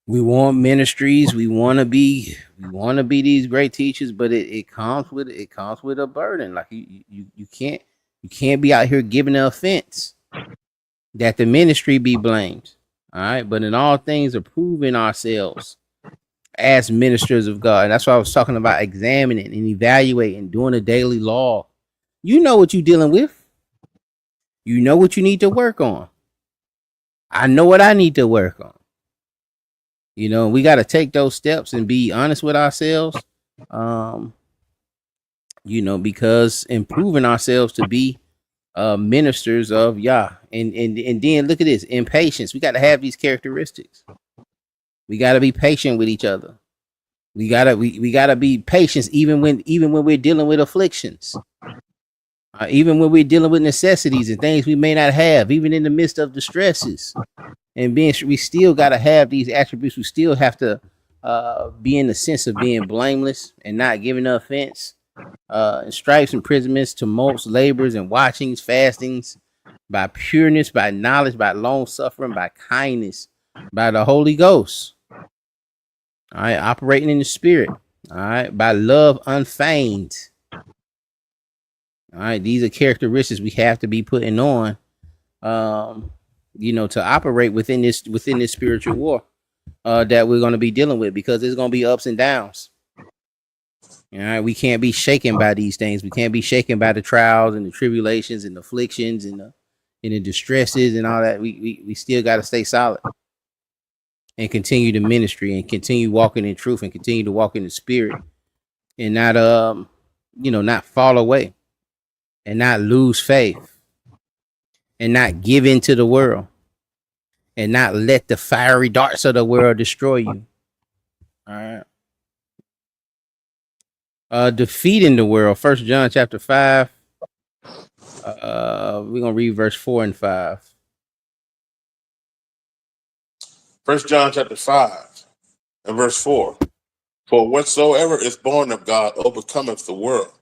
we want ministries, we want to be these great teachers, but it comes with a burden. Like you can't be out here giving an offense that the ministry be blamed. All right, but in all things, approving ourselves as ministers of God. And that's why I was talking about examining and evaluating, doing a daily log. You know what you're dealing with. You know what you need to work on. I know what I need to work on. You know, we got to take those steps and be honest with ourselves. You know, because improving ourselves to be ministers of Yah. And then look at this, impatience. We got to have these characteristics. We got to be patient with each other. We gotta be patient even when we're dealing with afflictions. Even when we're dealing with necessities and things we may not have, even in the midst of distresses, and we still got to have these attributes. We still have to be in the sense of being blameless and not giving offense. And stripes, imprisonments, tumults, labors, and watchings, fastings, by pureness, by knowledge, by long suffering, by kindness, by the Holy Ghost. All right, operating in the spirit. All right, by love unfeigned. All right, these are characteristics we have to be putting on, you know, to operate within this spiritual war. that we're going to be dealing with, because there's going to be ups and downs. All right, we can't be shaken by these things. We can't be shaken by the trials and the tribulations and the afflictions and the distresses and all that. We still got to stay solid and continue the ministry and continue walking in truth and continue to walk in the spirit, and not not fall away and not lose faith and not give in to the world and not let the fiery darts of the world destroy you. All right. Defeating the world. 1 John chapter 5. We're gonna read verse 4 and 5. 1 John chapter 5 and verse 4. For whatsoever is born of God overcometh the world.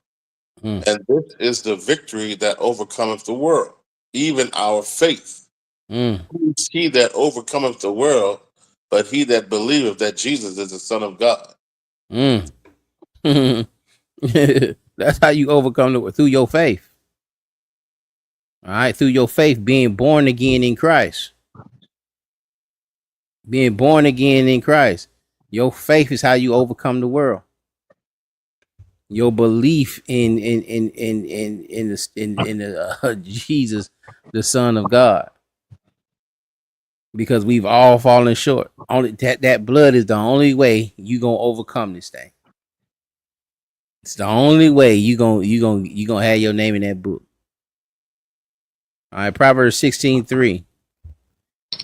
And this is the victory that overcometh the world, even our faith. Who is he that overcometh the world, but he that believeth that Jesus is the Son of God? That's how you overcome it, through your faith. All right, through your faith, being born again in Christ. Being born again in Christ. Your faith is how you overcome the world. Your belief in Jesus, the Son of God. Because we've all fallen short. Only that blood is the only way you gonna overcome this thing. It's the only way you gonna have your name in that book. All right, Proverbs 16:3.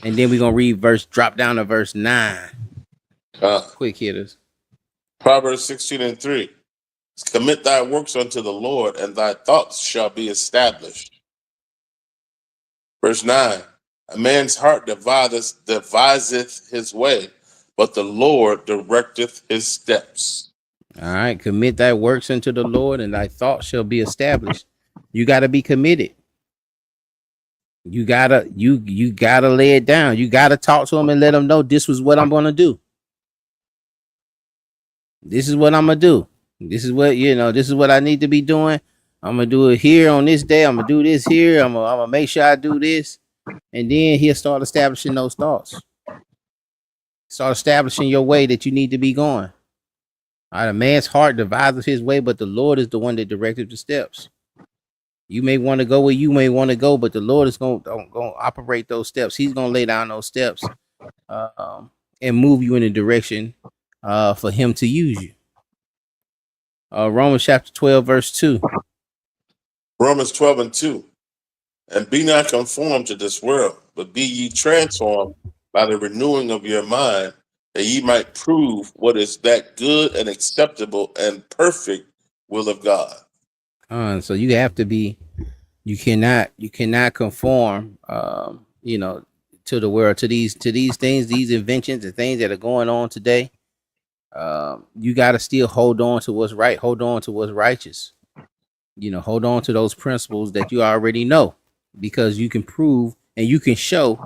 And then we're gonna read drop down to verse 9. Quick hitters. Proverbs 16:3. Commit thy works unto the Lord, and thy thoughts shall be established. Verse 9. A man's heart deviseth his way, but the Lord directeth his steps. All right, commit thy works unto the Lord, and thy thoughts shall be established. You got to be committed. You gotta lay it down. You gotta talk to him and let him know this was what I'm gonna do. This is what I'm gonna do. This is what this is what I need to be doing. I'm gonna do it here on this day. I'm gonna do this here. I'm gonna make sure I do this, and then he'll start establishing those thoughts. Start establishing your way that you need to be going. All right, a man's heart devises his way, but the Lord is the one that directed the steps. You may want to go where you may want to go, but the Lord is going to operate those steps. He's going to lay down those steps and move you in a direction for him to use you. Romans chapter 12, verse 2. Romans 12:2. And be not conformed to this world, but be ye transformed by the renewing of your mind, that ye might prove what is that good and acceptable and perfect will of God. So you have to be, you cannot conform, to the world, to these things, these inventions and things that are going on today. You got to still hold on to what's right, hold on to what's righteous. Hold on to those principles that you already know, because you can prove and you can show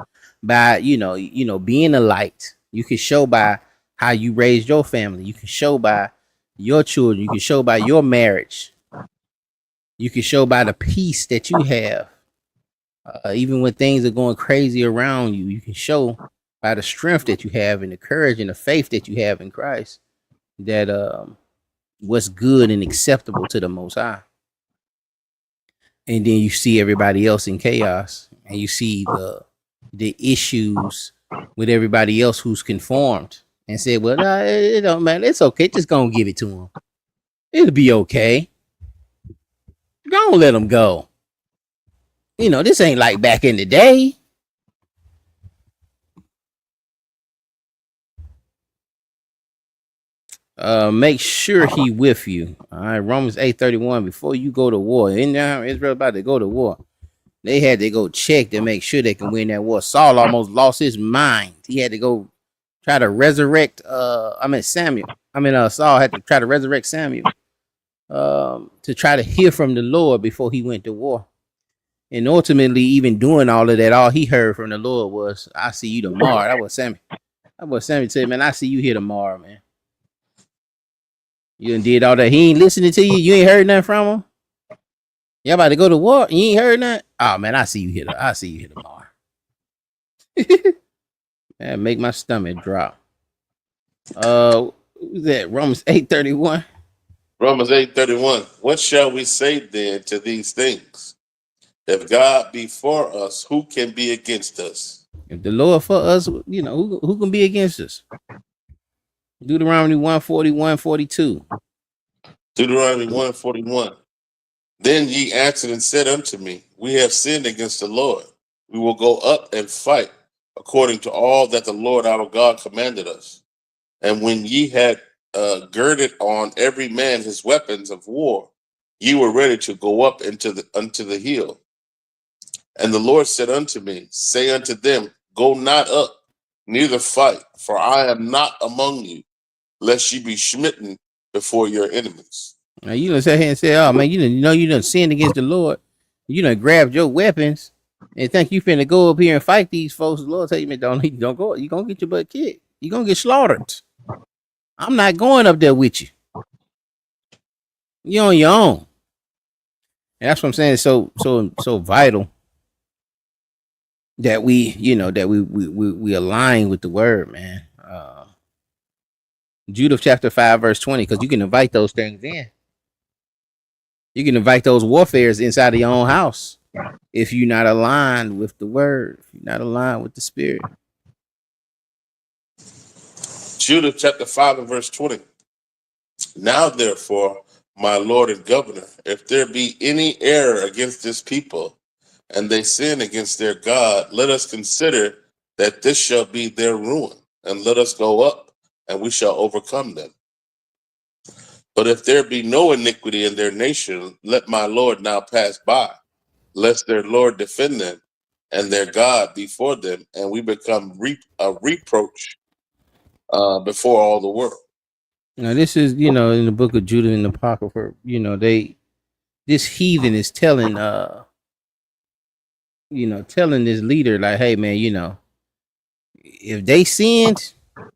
by, being a light. You can show by how you raised your family. You can show by your children. You can show by your marriage. You can show by the peace that you have. Even when things are going crazy around you, you can show by the strength that you have and the courage and the faith that you have in Christ that what's good and acceptable to the Most High. And then you see everybody else in chaos, and you see the issues with everybody else who's conformed and said, well, it don't matter. It's okay. Just gonna give it to them. It'll be okay. Go on, let them go. This ain't like back in the day. Make sure he with you. All right, Romans 8:31. Before you go to war, Israel about to go to war. They had to go check to make sure they can win that war. Saul almost lost his mind. He had to go try to resurrect. Saul had to try to resurrect Samuel. To try to hear from the Lord before he went to war. And ultimately, even doing all of that, all he heard from the Lord was, I see you tomorrow. That was Samuel. Said, man, I see you here tomorrow, man. You done did all that. He ain't listening to you. You ain't heard nothing from him. Y'all about to go to war. You ain't heard nothing. Oh, man, I see you here tomorrow. Man, make my stomach drop. Who's that? Romans 8:31. Romans 8:31. What shall we say then to these things? If God be for us, who can be against us? If the Lord for us, who can be against us? Deuteronomy 1:41-42. Deuteronomy 1:41. Then ye answered and said unto me, we have sinned against the Lord. We will go up and fight according to all that the Lord our God commanded us. And when ye had girded on every man his weapons of war, ye were ready to go up unto the hill. And the Lord said unto me, say unto them, go not up, neither fight, for I am not among you, lest ye be smitten before your enemies. Now you done sit here and say, "Oh man, you done sinned against the Lord. You done grabbed your weapons and think you finna go up here and fight these folks." The Lord tell you, "Man, don't go. You gonna get your butt kicked. You gonna get slaughtered. I'm not going up there with you. You on your own." And that's what I'm saying. It's so vital that we align with the word, man. Judah chapter 5 verse 20, because you can invite those things in. You can invite those warfares inside of your own house if you're not aligned with the word, if you're not aligned with the spirit. Judah chapter 5 and verse 20. Now therefore, my Lord and Governor, if there be any error against this people, and they sin against their God, let us consider that this shall be their ruin, and let us go up, and we shall overcome them. But if there be no iniquity in their nation, let my Lord now pass by, lest their Lord defend them, and their God before them, and we become a reproach before all the world. Now this is, in the book of Judah in the Apocrypha, this heathen is telling telling this leader, like, hey man, if they sinned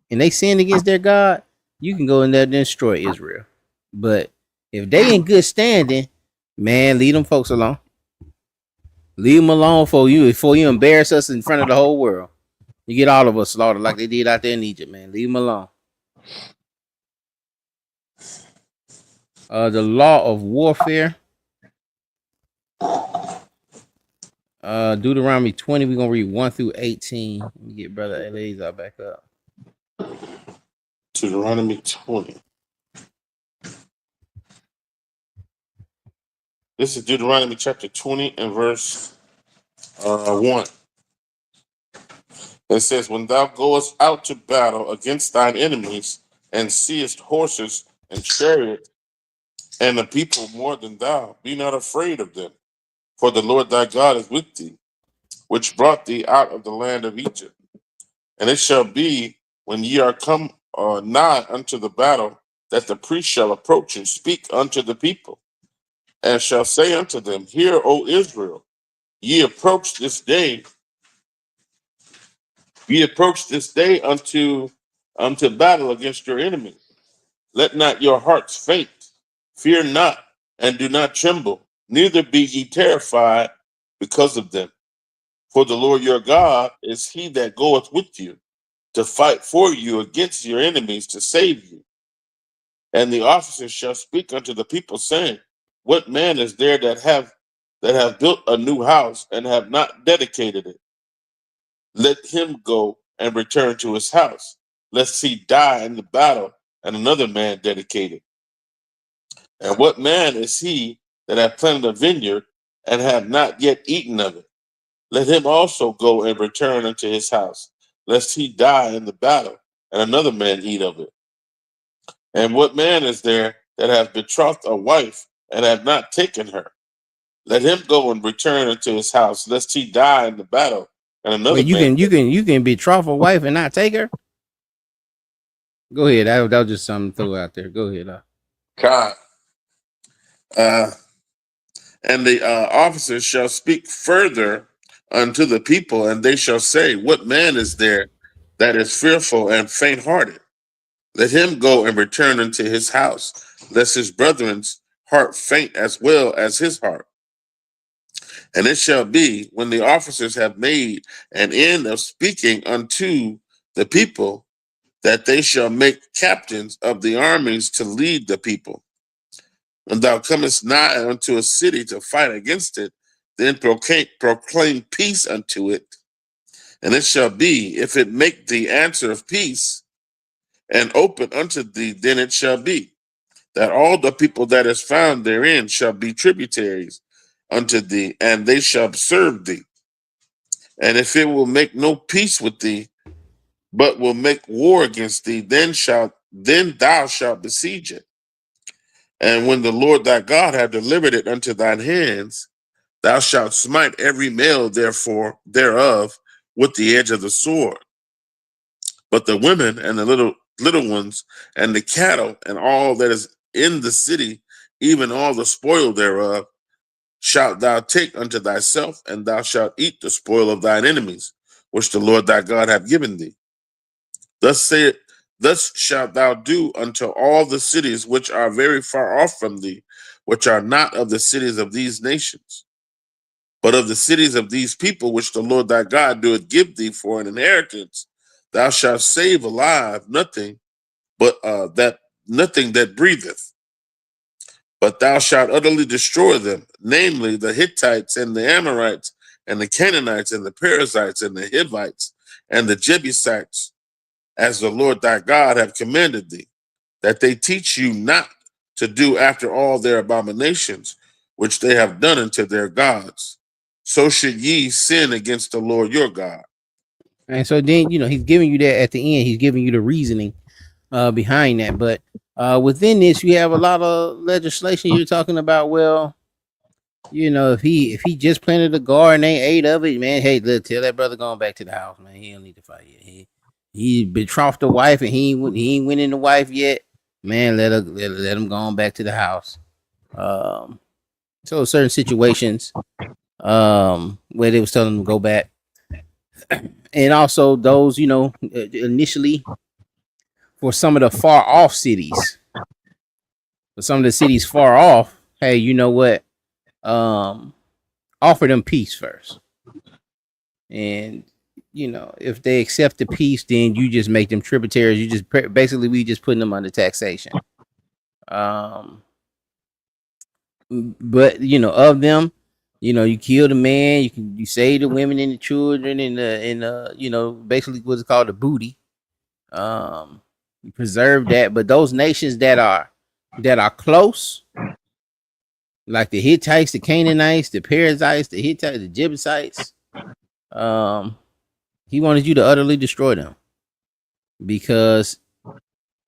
and they sinned against their God, you can go in there and destroy Israel. But if they in good standing, man, leave them folks alone. Leave them alone before you embarrass us in front of the whole world. You get all of us slaughtered like they did out there in Egypt, man. Leave them alone. The law of warfare. Deuteronomy 20, we're gonna read 1-18. Let me get Brother Eleazar back up. Deuteronomy 20. This is Deuteronomy chapter 20 and verse 1. It says, when thou goest out to battle against thine enemies, and seest horses and chariots, and the people more than thou, be not afraid of them. For the Lord thy God is with thee, which brought thee out of the land of Egypt. And it shall be, when ye are come nigh unto the battle, that the priest shall approach and speak unto the people, and shall say unto them, hear, O Israel, ye approach this day unto battle against your enemies. Let not your hearts faint, fear not, and do not tremble, neither be ye terrified because of them. For the Lord your God is he that goeth with you to fight for you against your enemies to save you. And the officers shall speak unto the people, saying, what man is there that have built a new house and have not dedicated it? Let him go and return to his house, lest he die in the battle and another man dedicate it. And what man is he that hath planted a vineyard and have not yet eaten of it? Let him also go and return unto his house, lest he die in the battle and another man eat of it. And what man is there that hath betrothed a wife and hath not taken her? Let him go and return unto his house, lest he die in the battle and another Wait, you man. can betroth a wife and not take her? Go ahead. That was just something to throw out there. Go ahead. God. And the officers shall speak further unto the people, and they shall say, what man is there that is fearful and faint hearted? Let him go and return unto his house, lest his brethren's heart faint as well as his heart. And it shall be, when the officers have made an end of speaking unto the people, that they shall make captains of the armies to lead the people. When thou comest nigh unto a city to fight against it, then proclaim peace unto it. And it shall be, if it make thee answer of peace and open unto thee, then it shall be that all the people that is found therein shall be tributaries unto thee, and they shall serve thee. And if it will make no peace with thee, but will make war against thee, then thou shalt besiege it. And when the Lord thy God have delivered it unto thine hands, thou shalt smite every male therefore thereof with the edge of the sword. But the women and the little ones and the cattle and all that is in the city, even all the spoil thereof, shalt thou take unto thyself, and thou shalt eat the spoil of thine enemies, which the Lord thy God hath given thee. Thus shalt thou do unto all the cities which are very far off from thee, which are not of the cities of these nations, but of the cities of these people, which the Lord thy God doeth give thee for an inheritance. Thou shalt save alive nothing, but nothing that breatheth. But thou shalt utterly destroy them, namely the Hittites and the Amorites and the Canaanites and the Perizzites and the Hivites and the Jebusites, as the Lord thy God hath commanded thee, that they teach you not to do after all their abominations, which they have done unto their gods. So should ye sin against the Lord your God. And so then, he's giving you that at the end. He's giving you the reasoning behind that. But within this, you have a lot of legislation. You're talking about, well, if he just planted a garden, they ate of it, man. Hey, look, tell that brother going back to the house, man. He don't need to fight yet. He betrothed the wife, and he ain't winning the wife yet. Man, let him go on back to the house. So certain situations, where they was telling him to go back, and also those, initially for some of the far off cities, for some of the cities far off, hey, you know what? Offer them peace first, and if they accept the peace, then you just make them tributaries. You just basically we just putting them under taxation. But of them, you kill the man, you save the women and the children and basically what's called the booty. You preserve that, but those nations that are close, like the Hittites, the Canaanites, the Perizzites, the Hittites, the Jebusites, he wanted you to utterly destroy them because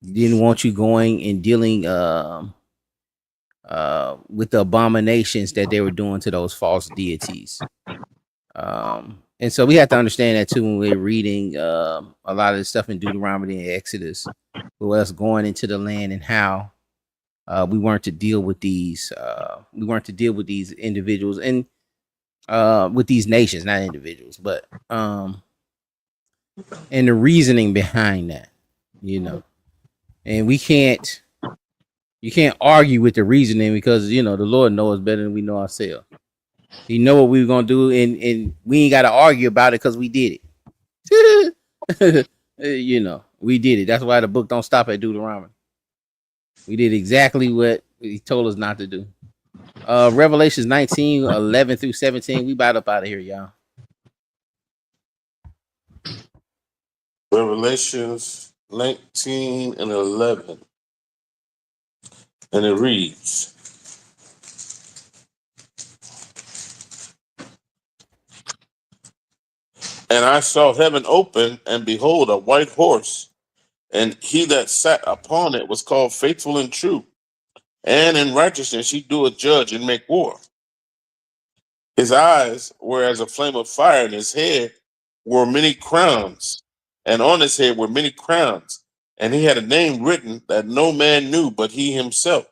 he didn't want you going and dealing with the abominations that they were doing to those false deities. And so we have to understand that too when we're reading a lot of the stuff in Deuteronomy and Exodus, with us going into the land and how we weren't to deal with these individuals and with these nations, not individuals, but and the reasoning behind that, and you can't argue with the reasoning because the Lord knows better than we know ourselves. He know what we were gonna do, and we ain't got to argue about it because we did it. We did it. That's why the book don't stop at Deuteronomy. We did exactly what he told us not to do. Revelations 19, 11 through 17. We about up out of here, y'all. Revelations 19 and 11. And it reads, and I saw heaven open, and behold, a white horse, and he that sat upon it was called Faithful and True, and in righteousness he doeth judge and make war. His eyes were as a flame of fire, and his head were many crowns, and on his head were many crowns, and he had a name written that no man knew but he himself.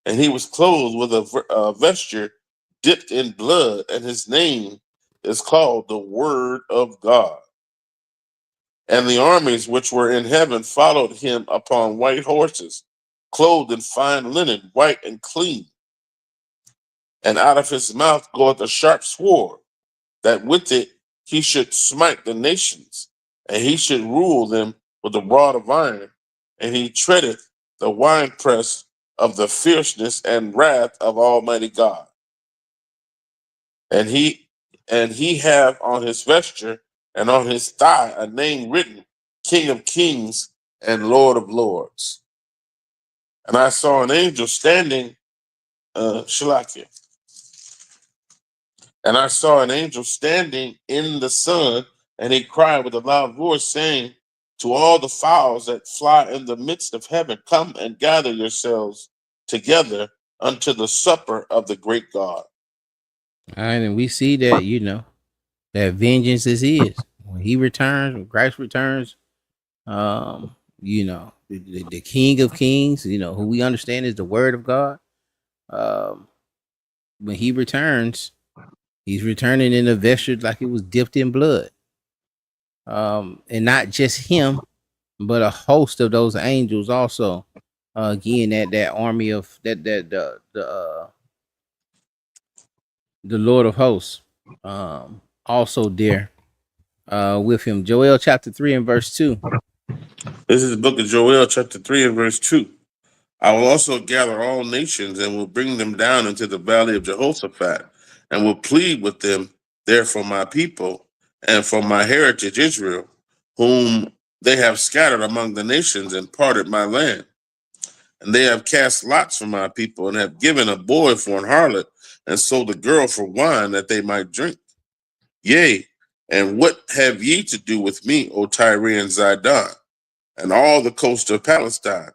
And he was clothed with a vesture dipped in blood, and his name is called the Word of God. And the armies which were in heaven followed him upon white horses, clothed in fine linen, white and clean. And out of his mouth goeth a sharp sword, that with it he should smite the nations, and he should rule them with a rod of iron, and he treadeth the winepress of the fierceness and wrath of Almighty God. And he have on his vesture and on his thigh a name written, King of Kings and Lord of Lords. And I saw an angel standing, Shalakia. And I saw an angel standing in the sun, and he cried with a loud voice, saying to all the fowls that fly in the midst of heaven, come and gather yourselves together unto the supper of the great God. All right, and we see that, you know, that vengeance is his. When he returns, when Christ returns, you know, the King of Kings, you know, who we understand is the Word of God. Um, when he returns, he's returning in a vesture like it was dipped in blood. And not just him, but a host of those angels also. Again, that army of the Lord of Hosts, also there with him. Joel chapter 3 and verse 2. This is the book of Joel, chapter 3 and verse 2. I will also gather all nations and will bring them down into the valley of Jehoshaphat and will plead with them there for my people and for my heritage Israel, whom they have scattered among the nations and parted my land. And they have cast lots for my people and have given a boy for an harlot and sold a girl for wine that they might drink. Yea, and what have ye to do with me, O Tyre and Zidon, and all the coast of Palestine?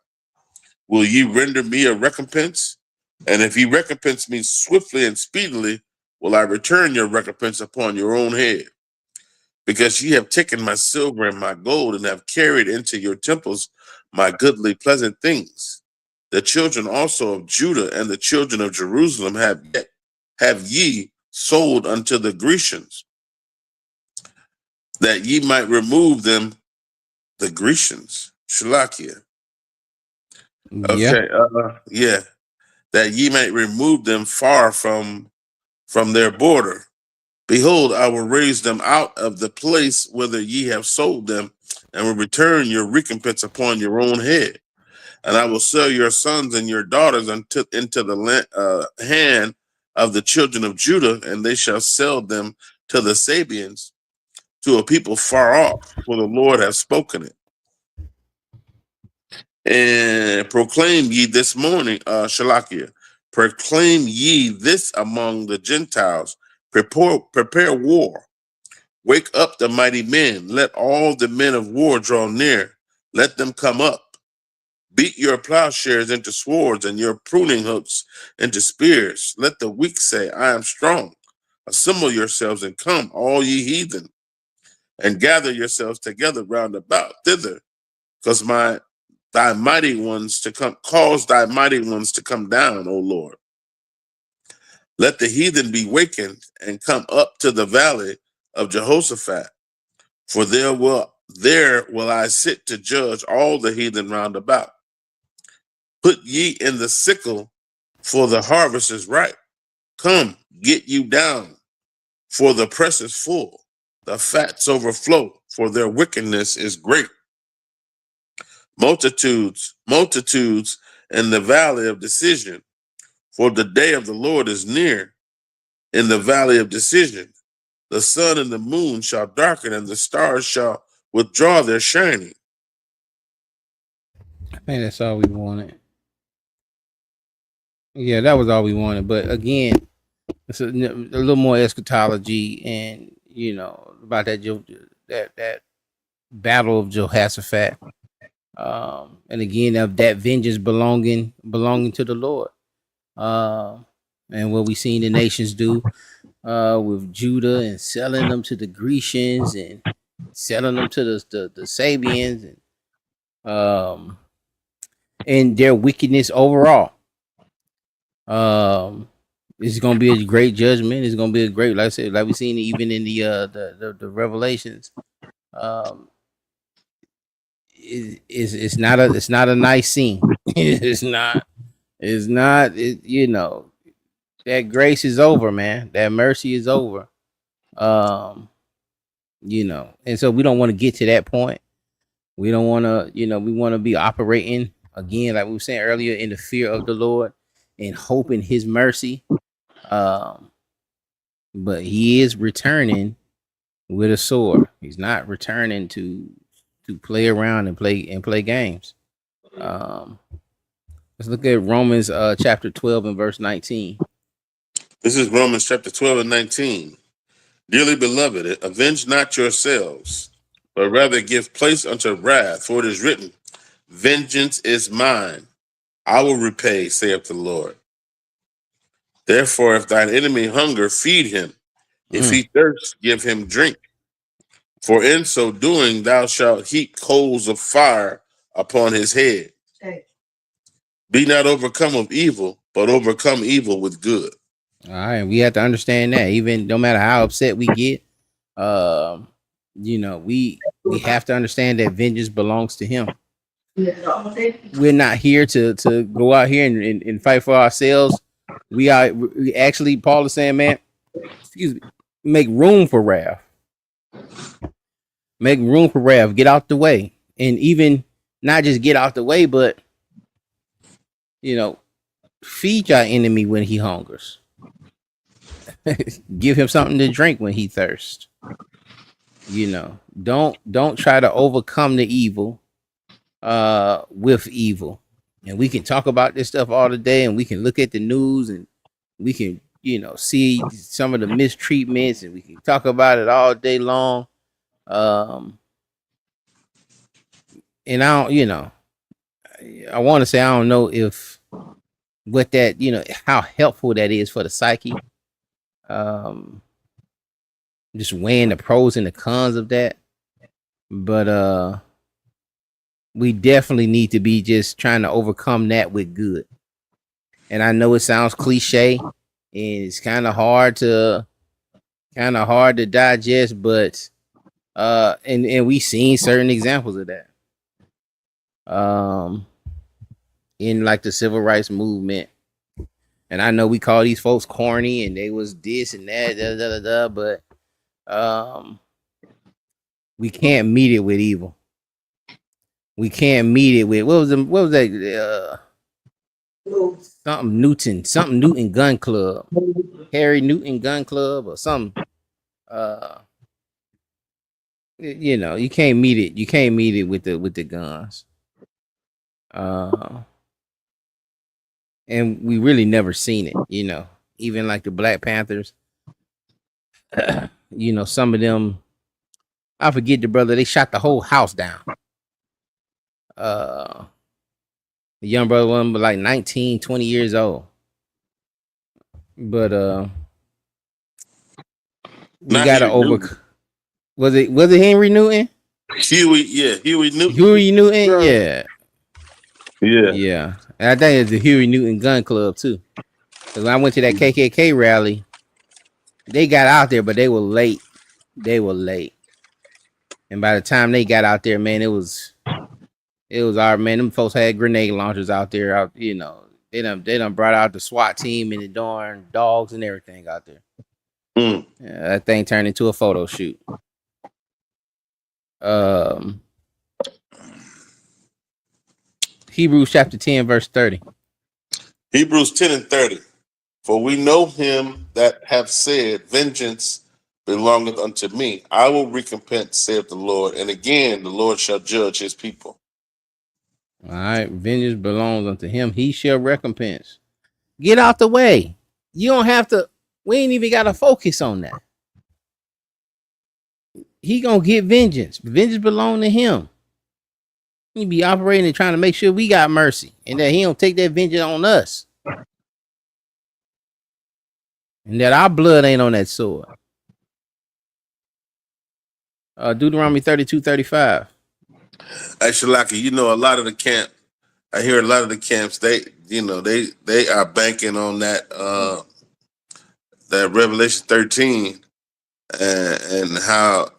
Will ye render me a recompense? And if ye recompense me swiftly and speedily, will I return your recompense upon your own head? Because ye have taken my silver and my gold, and have carried into your temples my goodly pleasant things. The children also of Judah and the children of Jerusalem have ye sold unto the Grecians, that ye might remove them, the Grecians. Shalakia. Yeah. Okay, yeah. That ye might remove them far from their border. Behold, I will raise them out of the place whither ye have sold them, and will return your recompense upon your own head. And I will sell your sons and your daughters into the hand of the children of Judah, and they shall sell them to the Sabians, to a people far off, for the Lord hath spoken it. And proclaim ye this morning, Shalakia, proclaim ye this among the Gentiles, prepare war, wake up the mighty men, let all the men of war draw near, let them come up, beat your plowshares into swords and your pruning hooks into spears, let the weak say, I am strong, assemble yourselves and come, all ye heathen, and gather yourselves together round about thither, because thy mighty ones to come, cause thy mighty ones to come down, O Lord. Let the heathen be wakened and come up to the valley of Jehoshaphat, for there will I sit to judge all the heathen round about. Put ye in the sickle, for the harvest is ripe. Come, get you down, for the press is full. The fats overflow, for their wickedness is great. Multitudes in the valley of decision, for the day of the Lord is near in the valley of decision. The sun and the moon shall darken, and the stars shall withdraw their shining. I think that's all we wanted. Yeah, that was all we wanted. But again, it's a little more eschatology, and you know about that battle of Jehoshaphat. And again of that vengeance belonging to the Lord. Uh, and what we seen the nations do with Judah and selling them to the Grecians and selling them to the Sabians and their wickedness overall. It's gonna be a great judgment. It's gonna be a great, like I said, like we seen even in the Revelations. Um, it's not a nice scene. it's not. It's not. You know, that grace is over, man. That mercy is over. Um, you know, and so we don't want to get to that point. We don't want to, we want to be operating again, like we were saying earlier, in the fear of the Lord and hope in His mercy. But He is returning with a sword. He's not returning to play around and play games. Let's look at Romans chapter 12 and verse 19. This is Romans chapter 12 and 19. Dearly beloved, avenge not yourselves, but rather give place unto wrath, for it is written, vengeance is mine, I will repay, saith the Lord. Therefore, if thine enemy hunger, feed him. If he thirst, give him drink. For in so doing, thou shalt heap coals of fire upon his head. Be not overcome of evil, but overcome evil with good. All right, we have to understand that even no matter how upset we get, we have to understand that vengeance belongs to Him. We're not here to go out here and fight for ourselves. We actually, Paul is saying, man, make room for wrath. Make room for wrath. Get out the way. And even not just get out the way, but, feed your enemy when he hungers. Give him something to drink when he thirsts. Don't try to overcome the evil with evil. And we can talk about this stuff all the day, and we can look at the news, and we can see some of the mistreatments, and we can talk about it all day long. And I want to say, I don't know if what that, how helpful that is for the psyche. Just weighing the pros and the cons of that. But we definitely need to be just trying to overcome that with good. And I know it sounds cliche and it's kind of hard to digest, but and we've seen certain examples of that. In like the civil rights movement. And I know we call these folks corny and they was this and that, but we can't meet it with evil. We can't meet it with what was that? Something Newton Gun Club, Harry Newton Gun Club, or something. You can't meet it. You can't meet it with the guns. And we really never seen it. Even like the Black Panthers. Some of them. I forget the brother. They shot the whole house down. The young brother was like 19, 20 years old. But we gotta overcome. Was it Henry Newton? Huey Newton. Huey Newton, yeah. And I think it's the Huey Newton Gun Club too. Because when I went to that KKK rally, they got out there, but they were late. And by the time they got out there, man, it was our man. Them folks had grenade launchers out there. They done brought out the SWAT team and the darn dogs and everything out there. Yeah, that thing turned into a photo shoot. Hebrews chapter 10, verse 30. Hebrews 10 and 30. For we know him that hath said, vengeance belongeth unto me. I will recompense, saith the Lord. And again, the Lord shall judge his people. All right. Vengeance belongs unto him. He shall recompense. Get out the way. You don't have to. We ain't even got to focus on that. He gonna get vengeance. Vengeance belong to him. He be operating and trying to make sure we got mercy, and that he don't take that vengeance on us, and that our blood ain't on that sword. Deuteronomy 32:35. Actually, like a lot of the camp. I hear a lot of the camps. They are banking on that that Revelation 13. And how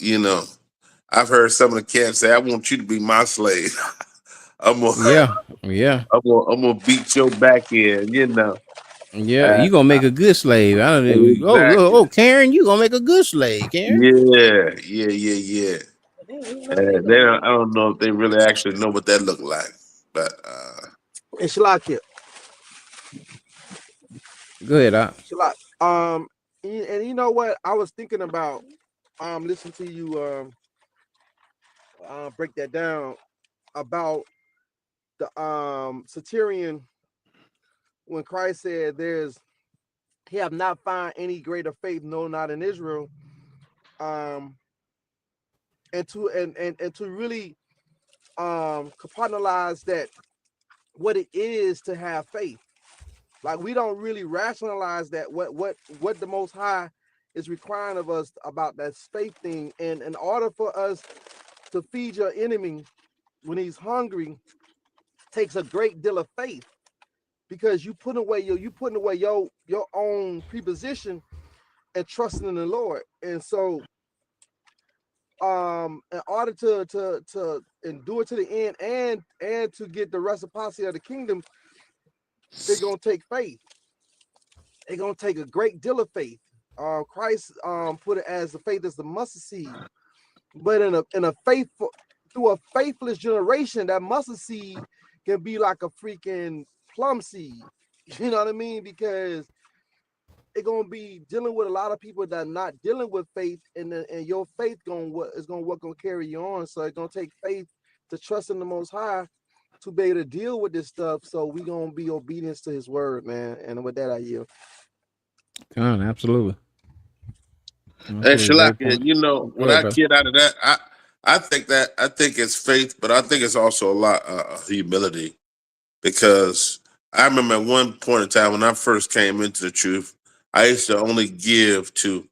I've heard some of the camps say, "I want you to be my slave." I'm gonna beat your back in. Yeah, you gonna make a good slave. I don't know. Exactly. Oh, Karen, you gonna make a good slave, Karen. Yeah. And I don't know if they really actually know what that looked like. But And Shalakia, Go ahead, Doc. and you know what? I was thinking about listening to you break that down about the Satirian when Christ said he have not found any greater faith, no, not in Israel. And to really compartmentalize that what it is to have faith. Like we don't really rationalize that what the Most High is requiring of us about that faith thing. And in order for us to feed your enemy when he's hungry, takes a great deal of faith, because you putting away your own preposition and trusting in the Lord. And so in order to endure to the end and to get the reciprocity of the kingdom, they're gonna take faith. They're gonna take a great deal of faith. Christ put it as the faith as the mustard seed. But in a faithful, through a faithless generation, that mustard seed can be like a freaking plum seed. You know what I mean? Because it's gonna be dealing with a lot of people that are not dealing with faith, and your faith is gonna carry you on. So it's gonna take faith to trust in the Most High to be able to deal with this stuff. So we gonna be obedience to His word, man. And with that, I yield. Absolutely. and Great Shalaka, point. you know Go what ahead, I bro. get out of that, I think it's faith, but I think it's also a lot of humility, because I remember at one point in time when I first came into the truth, I used to only give to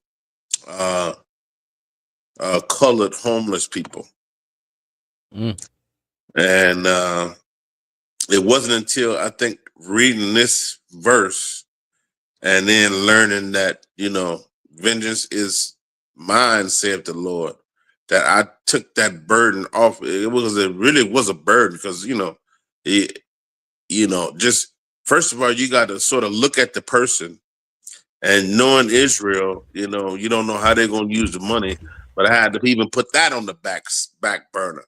colored homeless people, Mm. and it wasn't until I think reading this verse and then learning that, vengeance is mine, saith the Lord, that I took that burden off. It really was a burden, because just first of all, you got to sort of look at the person, and knowing Israel, you don't know how they're going to use the money, but I had to even put that on the back burner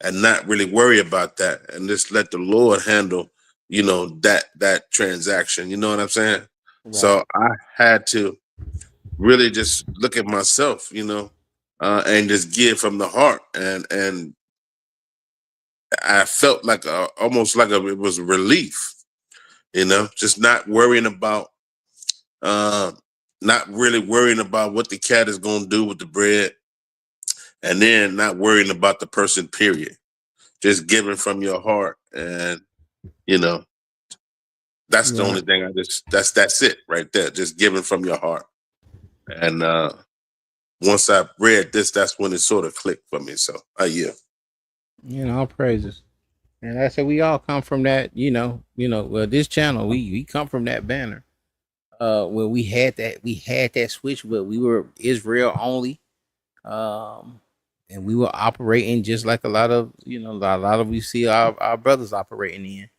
and not really worry about that, and just let the Lord handle, that transaction. You know what I'm saying? Right. So I had to really just look at myself, and just give from the heart, and I felt like almost like it was a relief, just not worrying about, not really worrying about what the cat is going to do with the bread, and then not worrying about the person. Period. Just giving from your heart, and that's the only thing. That's it right there. Just giving from your heart, and once I read this, that's when it sort of clicked for me. So, yeah. All praises. And I said we all come from that, well, this channel, we come from that banner. Where we had that switch where we were Israel only. And we were operating just like a lot of, we see our brothers operating in.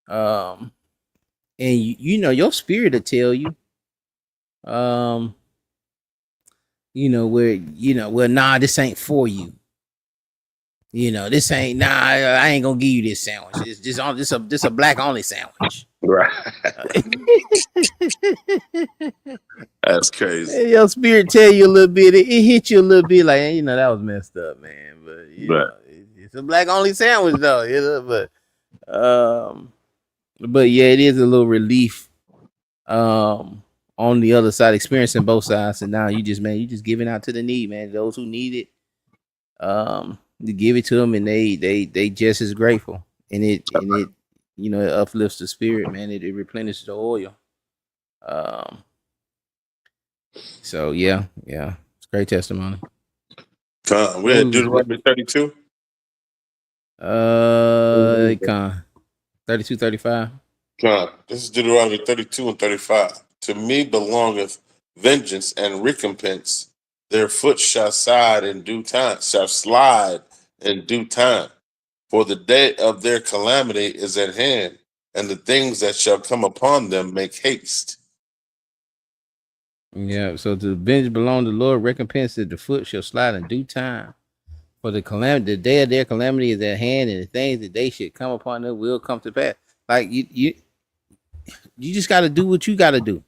And your spirit will tell you, well, nah, this ain't for you. This ain't, nah, I ain't gonna give you this sandwich. It's just this a black only sandwich. Right. That's crazy. Your spirit tell you a little bit. It hit you a little bit, like, that was messed up, man. But it's a black only sandwich though. But yeah, it is a little relief. On the other side, experiencing both sides, and now you just giving out to the need, man. Those who need it, you give it to them, and they just as grateful, and it it uplifts the spirit, man. It replenishes the oil. So yeah, it's great testimony. We're at Deuteronomy 32. 32, 35. This is Deuteronomy 32 and 35. To me belongeth vengeance and recompense. Their foot shall slide in due time, For the day of their calamity is at hand, and the things that shall come upon them make haste. Yeah, so the vengeance belong to the Lord, recompense that the foot shall slide in due time. For the day of their calamity is at hand, and the things that they should come upon them will come to pass. Like you just got to do what you got to do.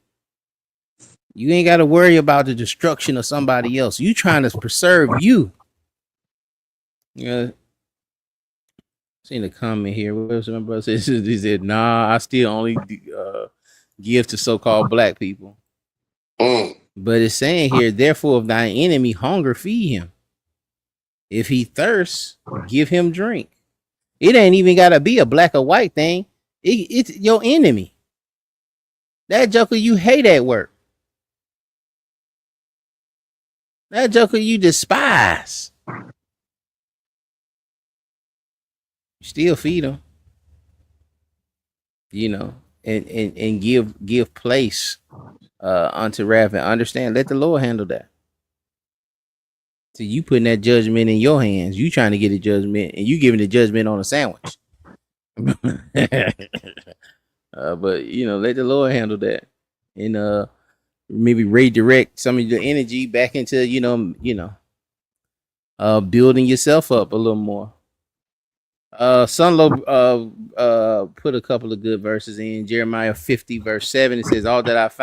You ain't got to worry about the destruction of somebody else. You trying to preserve you. You know, seen a comment here. What was my brother said? He said, "Nah, I still only give to so-called black people." But it's saying here, therefore, if thine enemy hunger, feed him. If he thirsts, give him drink. It ain't even got to be a black or white thing. It's your enemy. That joker you hate at work. That joker you despise. Still feed them. You know, and give place unto wrath, and understand. Let the Lord handle that. So you putting that judgment in your hands. You trying to get a judgment, and you giving the judgment on a sandwich. But you know, let the Lord handle that, and maybe redirect some of the energy back into building yourself up a little more. Sunlow put a couple of good verses in Jeremiah 50 verse 7. It says, all that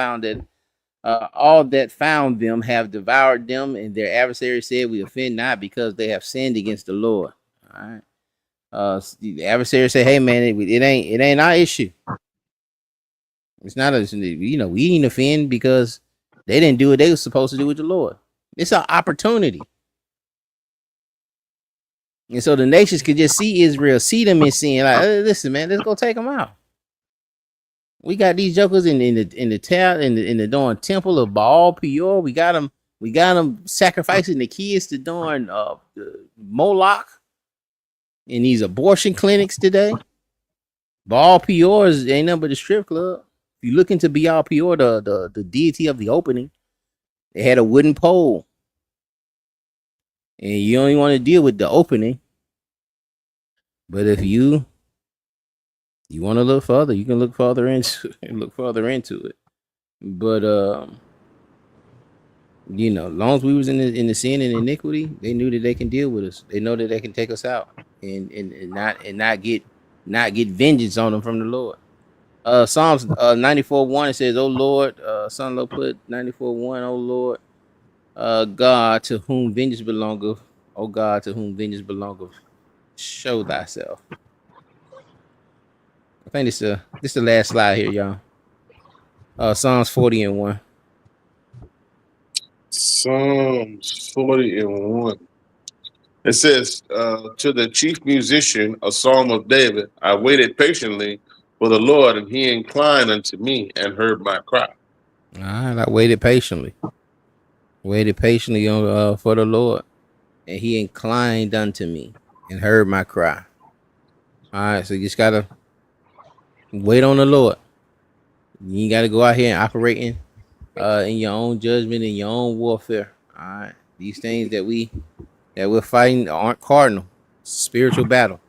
found them have devoured them, and their adversaries said, we offend not, because they have sinned against the Lord. All right. The adversary say, hey man, it ain't our issue. It's not we ain't offend because they didn't do what they were supposed to do with the Lord. It's an opportunity. And so the nations could just see Israel, see them in sin. Like, listen, man, let's go take them out. We got these jokers in the town, in the darn temple of Baal Peor. We got them sacrificing the kids to darn Moloch in these abortion clinics today. Baal Peor ain't nothing but a strip club. If you look into Baal Peor, the deity of the opening, they had a wooden pole, and you only want to deal with the opening. But if you want to look further, you can look further into it. But as long as we was in the sin and iniquity, they knew that they can deal with us. They know that they can take us out and not get vengeance on them from the Lord. Psalms 94:1, it says, "O Lord," Sunlow put 94:1, "O Lord, God, to whom vengeance belongeth, O God, to whom vengeance belongeth, show thyself." I think this is the last slide here, y'all. Psalms 40:1. Psalms 40:1. It says, to the chief musician, a psalm of David, I waited patiently for the Lord, and he inclined unto me and heard my cry. All right, I waited patiently. Waited patiently on for the Lord, and he inclined unto me and heard my cry. All right, so you just gotta wait on the Lord. You gotta go out here and operate in your own judgment, in your own warfare. All right, these things that we're fighting aren't cardinal. It's a spiritual battle.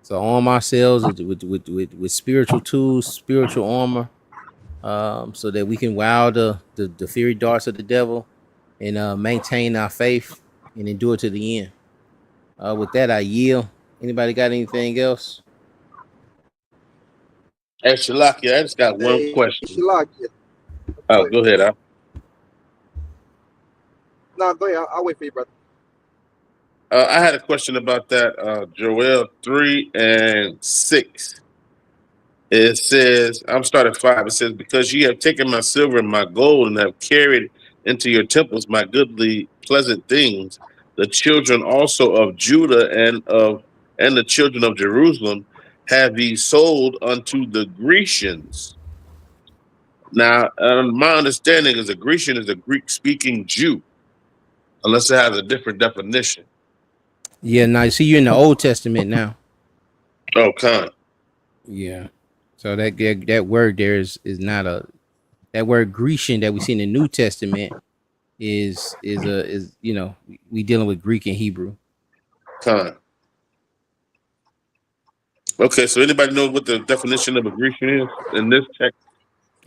So arm ourselves with spiritual tools, spiritual armor, so that we can wow the fiery darts of the devil, and maintain our faith and endure to the end. With that, I yield. Anybody got anything else? Hey, Shalaki, I just got one question. Shalakia. Oh, go ahead, Al. No, go ahead. I'll wait for you, brother. I had a question about that. Joel 3:6. It says, I'm starting 5. It says, because ye have taken my silver and my gold, and have carried into your temples my goodly, pleasant things, the children also of Judah and the children of Jerusalem have ye sold unto the Grecians. Now, my understanding is a Grecian is a Greek-speaking Jew, unless it has a different definition. Yeah, now you see you're in the Old Testament now. Oh, kind. Yeah. So that word there is not that word Grecian that we see in the New Testament is we dealing with Greek and Hebrew. Kind. Okay, so anybody know what the definition of a Grecian is in this text?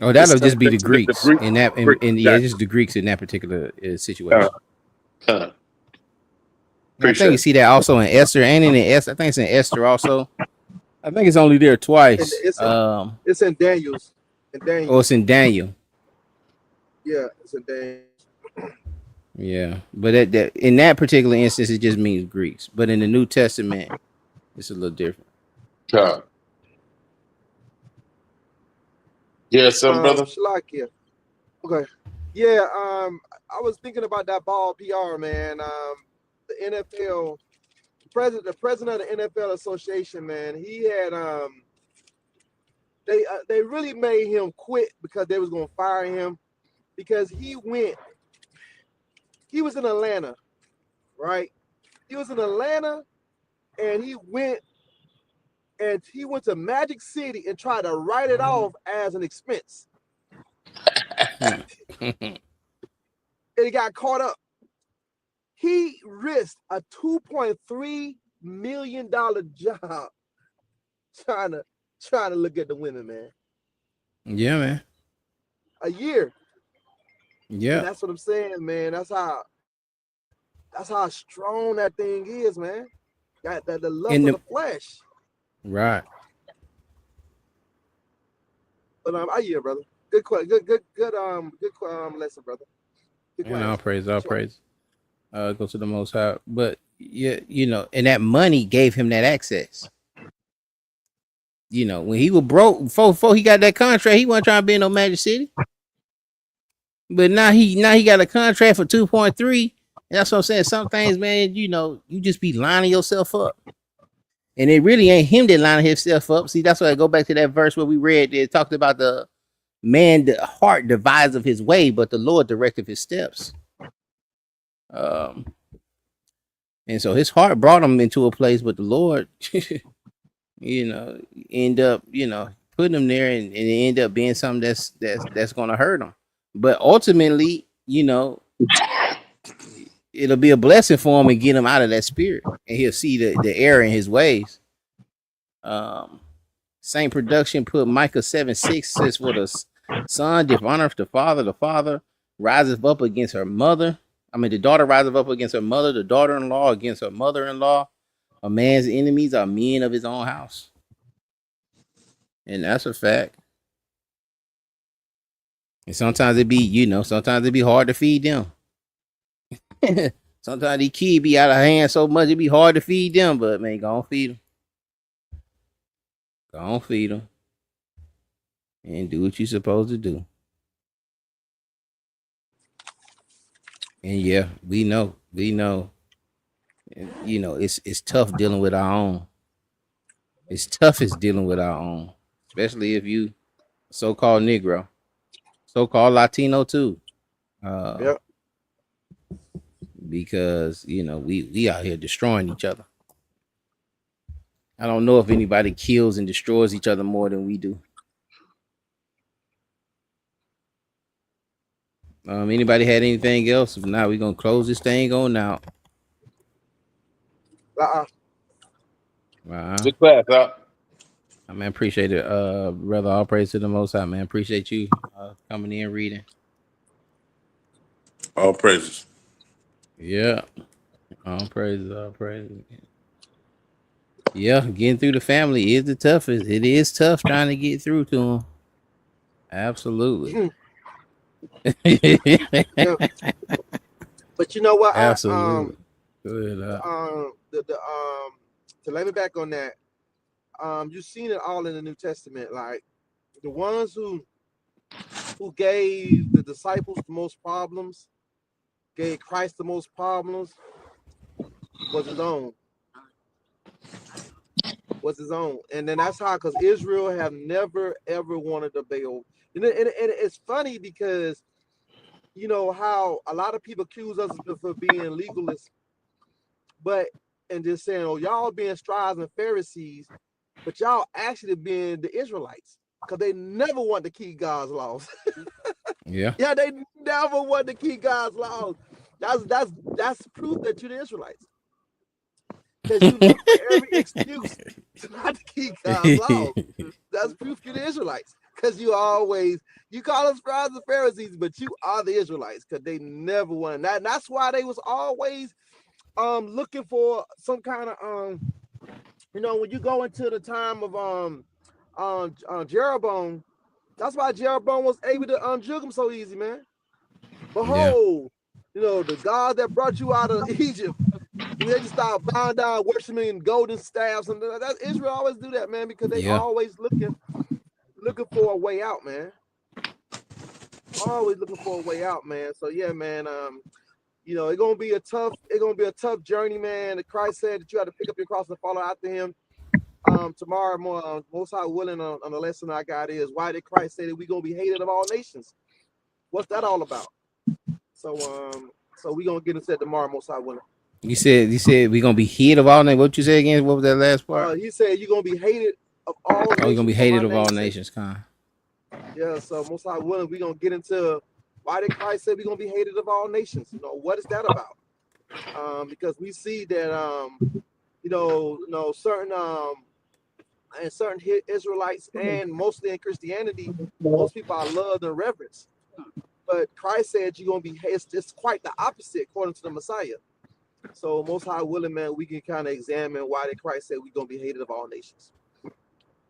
Oh, that'll just be the Just the Greeks Greek. in that, and yeah, just the Greeks in that particular situation. I think Appreciate you it. see that also in Esther and in Esther. I think it's in Esther also. I think it's only there And twice. it's in Daniel's. In Oh, it's Daniel's. in Daniel. Yeah, it's in Daniel. Yeah, but that in that particular instance, it just means Greeks. But in the New Testament, it's a little different. God. Yeah, son, brother. Shalakia. Okay. Yeah, I was thinking about that ball PR, man. The NFL the president of the NFL Association, man, he had they really made him quit because they was gonna fire him because he was in Atlanta, right? He was in Atlanta and he went to Magic City and tried to write it off as an expense. And he got caught up. He risked a $2.3 million job trying to look at the women, man. Yeah, man. A year. Yeah. And that's what I'm saying, man. That's how strong that thing is, man. Got the lust of the flesh. Right. But I hear, brother. Good lesson, brother. Good And all class. praise, all praise. Go to the Most High. But yeah, and that money gave him that access. When he was broke before he got that contract, he wasn't trying to be in no Magic City. But now he got a contract for 2.3. That's what I'm saying. Some things, man, you just be lining yourself up. And it really ain't him that lining himself up. See, that's why I go back to that verse where we read. It talked about the heart devised of his way, but the Lord directed his steps. And so his heart brought him into a place, but the Lord, end up, putting him there, and it end up being something that's gonna hurt him. But ultimately, it'll be a blessing for him and get him out of that spirit, and he'll see the error in his ways. Same production put Micah 7:6 says, "For the son dishonoreth the father riseth up against her mother. I mean, the daughter riseth up against her mother, the daughter-in-law against her mother-in-law. A man's enemies are men of his own house." And that's a fact. And sometimes it be, sometimes it be hard to feed them. Sometimes these kids be out of hand so much it be hard to feed them, but man, go on feed them. Go on feed them. And do what you're supposed to do. And yeah, we know. And, it's tough dealing with our own. It's toughest dealing with our own, especially if you so-called Negro, so-called Latino too. Yep. Because we out here destroying each other. I don't know if anybody kills and destroys each other more than we do. Anybody had anything else? If not, we're gonna close this thing on out. Good class, huh? I man, appreciate it, brother. All praise to the Most High, man. Appreciate you coming in reading. All praises. Yeah, all praises. Yeah, getting through the family is the toughest. It is tough trying to get through to them. Absolutely. Yeah. But you know what? Absolutely. To lay me back on that, you've seen it all in the New Testament. Like the ones who gave the disciples the most problems, gave Christ the most problems, was his own. And then that's how, because Israel have never ever wanted to bail. And it's funny because how a lot of people accuse us for being legalists, and just saying, oh, y'all being scribes and Pharisees, but y'all actually being the Israelites, because they never want to keep God's laws. Yeah. Yeah, they never want to keep God's laws. That's proof that you're the Israelites. Because you look for every excuse to not to keep God's laws. That's proof you're the Israelites. Because you call us scribes and Pharisees, but you are the Israelites, because they never want that. And that's why they was always looking for some kind of when you go into the time of Jeroboam, that's why Jeroboam was able to juke him so easy, man. Behold, the God that brought you out of Egypt. They just start bowing down, worshiping golden staffs, and that Israel always do that, man, because they always looking for a way out, man. Always looking for a way out, man. So yeah, man. It's gonna be a tough journey, man. Christ said that you have to pick up your cross and follow after him. Tomorrow, most high willing, on the lesson I got is why did Christ say that we gonna be hated of all nations? What's that all about? So we gonna get into that tomorrow, most high willing. You said we gonna be hated of all nations. What you say again? What was that last part? He said you're gonna be hated of all nations. Oh, you're gonna be hated of all nations, Con. Yeah, so most high willing, we're gonna get into why did Christ say we're gonna be hated of all nations? What is that about? Because we see that certain Israelites and mostly in Christianity, most people are loved and reverenced. But Christ said you're gonna be hated. It's quite the opposite according to the Messiah. So most high willing, man, we can kind of examine why did Christ say we're gonna be hated of all nations.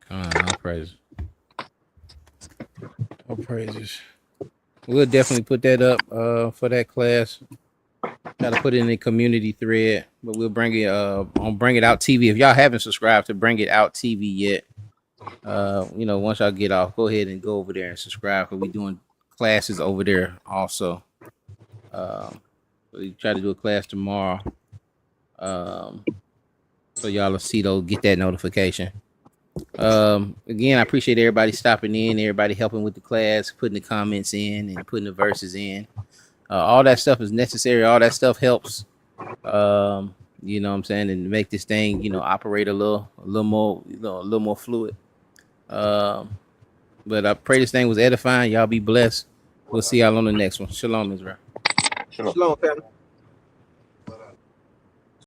All praises. All praises. We'll definitely put that up for that class. Try to put it in the community thread, but we'll bring it on Bring It Out TV. If y'all haven't subscribed to Bring It Out TV yet, once y'all get off, go ahead and go over there and subscribe, because we're doing classes over there also. We try to do a class tomorrow. So y'all will see those, get that notification. Again, I appreciate everybody stopping in, everybody helping with the class, putting the comments in and putting the verses in. All that stuff is necessary. All that stuff helps. You know what I'm saying, and make this thing, operate a little more fluid. But I pray this thing was edifying. Y'all be blessed. We'll see y'all on the next one. Shalom, Israel. Shalom, family.